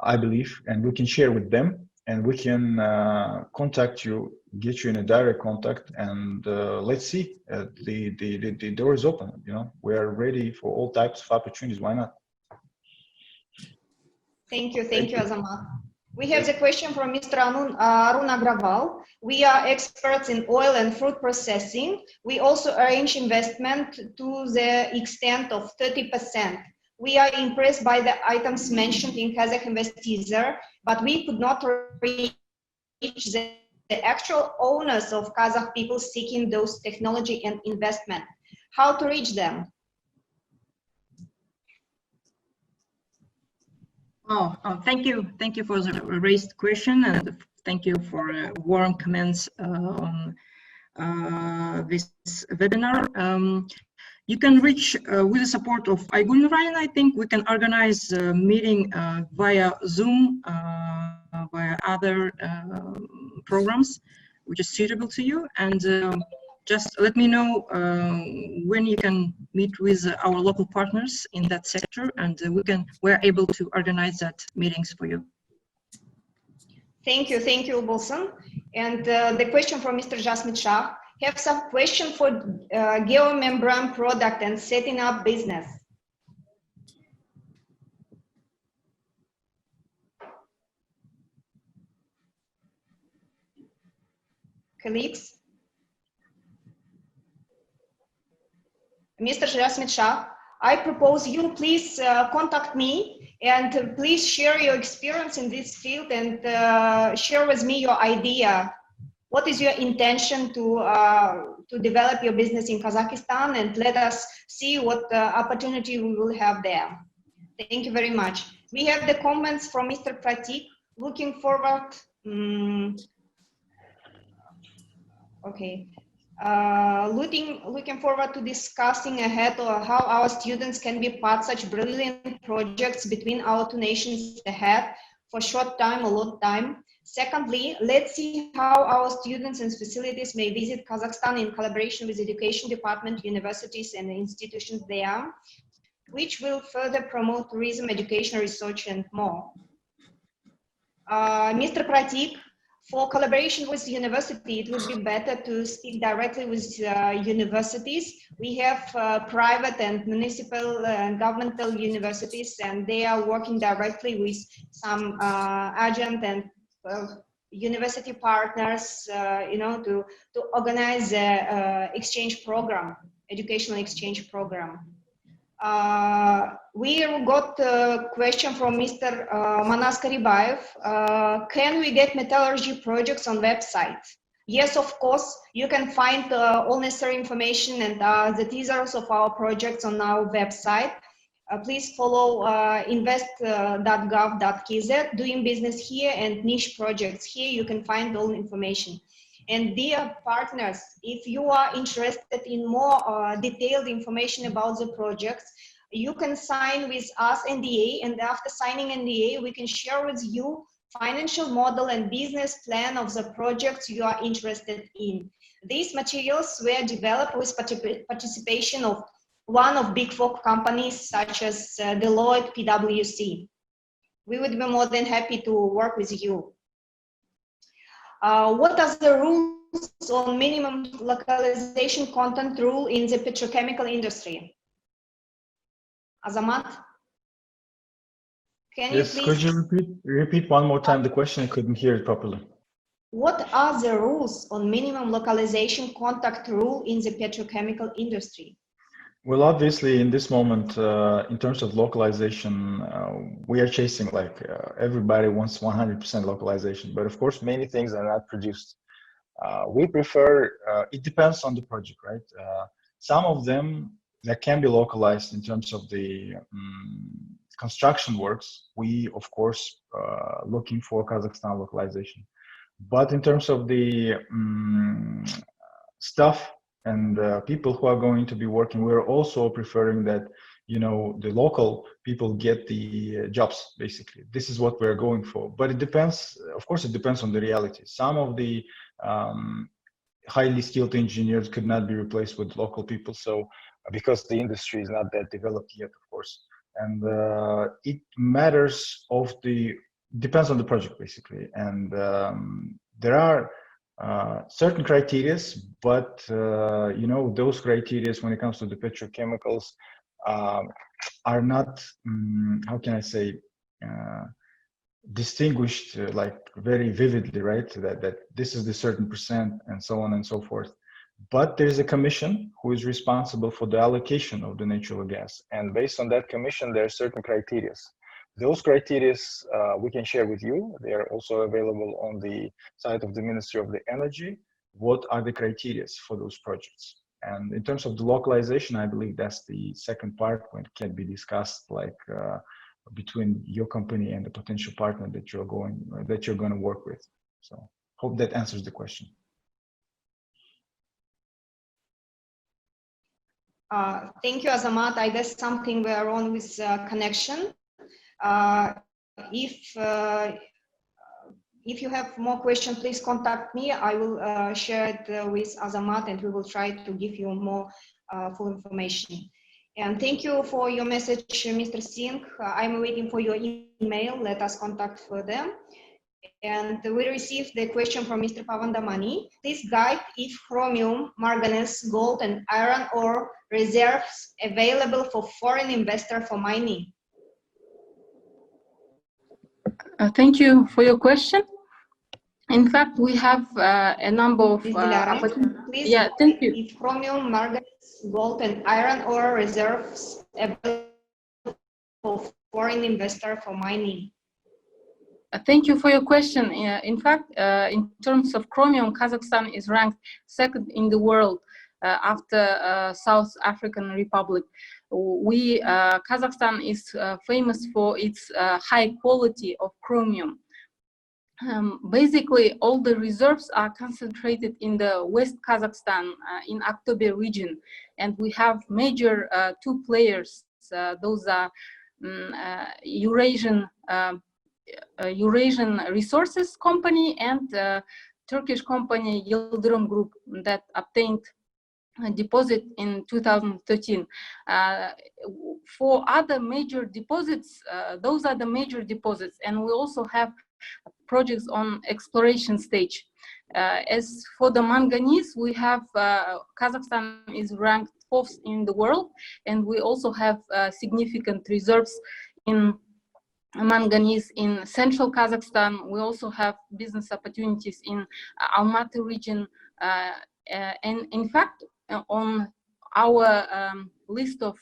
I believe, and we can share with them, and we can contact you, get you in a direct contact, and let's see. The door is open. We are ready for all types of opportunities. Why not? Thank you, Azamat. We have the question from Mr. Arun Agrawal. We are experts in oil and fruit processing. We also arrange investment to the extent of 30%. We are impressed by the items mentioned in Kazakh Invest teaser, but we could not reach the actual owners of Kazakh people seeking those technology and investment. How to reach them? Thank you for the raised question, and thank you for warm comments on this webinar. You can reach with the support of Aygul Ryan. I think we can organize a meeting via Zoom, via other programs, which is suitable to you. And just let me know when you can meet with our local partners in that sector, and we're able to organize that meetings for you. Thank you, Bolson. And the question from Mr. Jasmine Shah. Have some question for geomembrane product and setting up business. Colleagues? Mr. Jasmine Shah, I propose you please contact me and please share your experience in this field and share with me your idea. What is your intention to develop your business in Kazakhstan, and let us see what opportunity we will have there. Thank you very much. We have the comments from Mr. Pratik. Looking forward. Okay. Looking forward to discussing ahead or how our students can be part of such brilliant projects between our two nations ahead for short time or long time. Secondly, let's see how our students and facilities may visit Kazakhstan in collaboration with education department, universities and institutions there, which will further promote tourism, education, research and more. Mr. Pratik, for collaboration with the university, it would be better to speak directly with universities. We have private and municipal and governmental universities, and they are working directly with some agent and university partners, to organize an exchange program, educational exchange program. We got a question from Mr. Manas Karibayev. Can we get metallurgy projects on website? Yes, of course. You can find all necessary information and the teasers of our projects on our website. Please follow invest.gov.kz, doing business here and niche projects. Here you can find all information. And dear partners, if you are interested in more detailed information about the projects, you can sign with us NDA, and after signing NDA, we can share with you financial model and business plan of the projects you are interested in. These materials were developed with participation of one of Big Four companies such as Deloitte, PwC. We would be more than happy to work with you. What are the rules on minimum localization content rule in the petrochemical industry? Azamat? Can yes, you please? could you repeat one more time the question? I couldn't hear it properly. What are the rules on minimum localization contact rule in the petrochemical industry? Well, obviously, in this moment, in terms of localization, we are chasing everybody wants 100% localization, but of course, many things are not produced. We prefer, it depends on the project, right? Some of them that can be localized in terms of the construction works. We, of course, looking for Kazakhstan localization. But in terms of the stuff and people who are going to be working, we're also preferring that, the local people get the jobs, basically. This is what we're going for. But it depends, of course, it depends on the reality. Some of the highly skilled engineers could not be replaced with local people. So, because the industry is not that developed yet, of course. And it matters depends on the project, basically. And there are certain criteria, but those criteria when it comes to the petrochemicals are not, how can I say, distinguished very vividly, right? That this is the certain percent and so on and so forth. But there is a commission who is responsible for the allocation of the natural gas, and based on that commission, there are certain criteria. Those criteria we can share with you. They are also available on the site of the Ministry of the Energy. What are the criteria for those projects? And in terms of the localization, I believe that's the second part when it can be discussed, between your company and the potential partner that you're going to work with. So hope that answers the question. Thank you, Azamat. I guess something were wrong with connection. If you have more questions, please contact me. I will share it with Azamat, and we will try to give you more full information. And thank you for your message, Mr. Singh. I'm waiting for your email. Let us contact further. And we received the question from Mr. Pavandamani. Please guide if chromium, manganese, gold, and iron ore reserves available for foreign investor for mining. Thank you for your question. In fact, we have a number of opportunities. Please, yeah, thank you. If chromium, manganese, gold, and iron ore reserves available for foreign investor for mining. Thank you for your question. In fact, in terms of chromium, Kazakhstan is ranked second in the world after South African Republic. Kazakhstan is famous for its high quality of chromium. Basically, all the reserves are concentrated in the West Kazakhstan, in Aktobe region, and we have major two players. Those are Eurasian Resources Company and Turkish company Yildirim Group that obtained a deposit in 2013. For other major deposits, those are the major deposits, and we also have projects on exploration stage. As for the manganese, we have Kazakhstan is ranked 4th in the world, and we also have significant reserves in manganese in central Kazakhstan. We also have business opportunities in Almaty region, and in fact, on our list of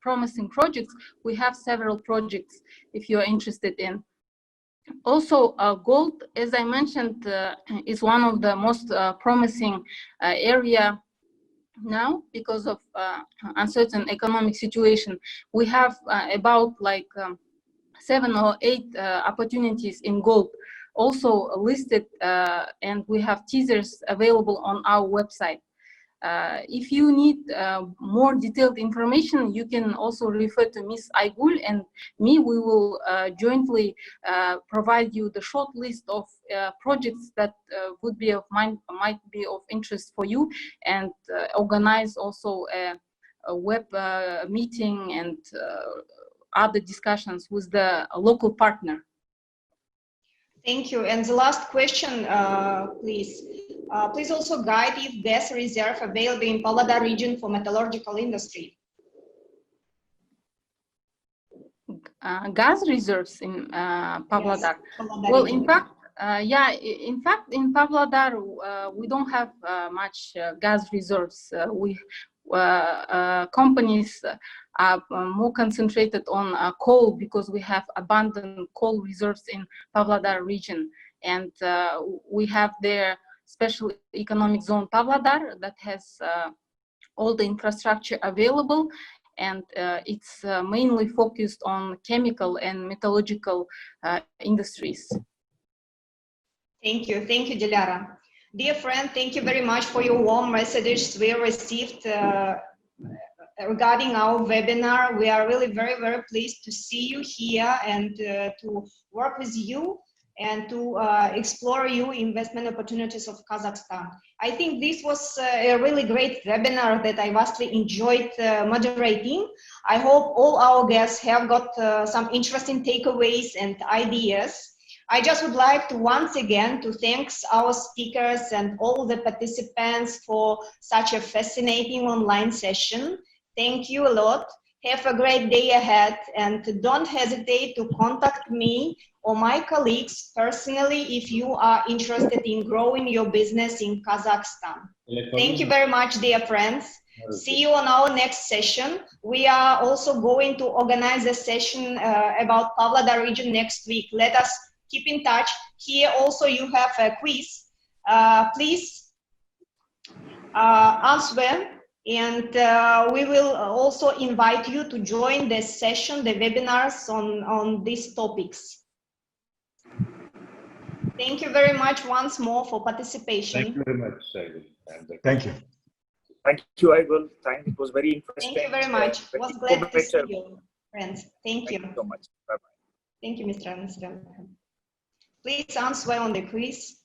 promising projects, we have several projects if you are interested in. Also, gold, as I mentioned, is one of the most promising area now because of uncertain economic situation. We have about like 7 or 8 opportunities in gold also listed, and we have teasers available on our website. If you need more detailed information, you can also refer to Ms. Aygul and me. We will jointly provide you the short list of projects that would be might be of interest for you, and organize also a web meeting and other discussions with the local partner. Thank you. And the last question, please. Please also guide if gas reserve available in Pavlodar region for metallurgical industry. Gas reserves in Pavlodar. Yes, Well, region. in fact, in Pavlodar, we don't have much gas reserves. Companies are more concentrated on coal because we have abundant coal reserves in Pavlodar region, and we have their special economic zone Pavlodar that has all the infrastructure available, and it's mainly focused on chemical and metallurgical industries. Thank you, Dilara. Dear friend, thank you very much for your warm messages we received regarding our webinar. We are really very, very pleased to see you here and to work with you and to explore you investment opportunities of Kazakhstan. I think this was a really great webinar that I vastly enjoyed moderating. I hope all our guests have got some interesting takeaways and ideas. I just would like to once again to thank our speakers and all the participants for such a fascinating online session. Thank you a lot. Have a great day ahead, and don't hesitate to contact me or my colleagues personally if you are interested in growing your business in Kazakhstan. Thank you very much, dear friends. See you on our next session. We are also going to organize a session about Pavlodar region next week. Let us keep in touch. Here also you have a quiz. Please answer. And we will also invite you to join the session, the webinars on these topics. Thank you very much once more for participation. Thank you very much, Sagar. Thank you. Thank you, Aigul. It was very interesting. Thank you very much. Very Was glad to see informative. you, friends. Thank you. Thank you so much. Bye-bye. Thank you, Mr. Abraham. Please answer on the quiz.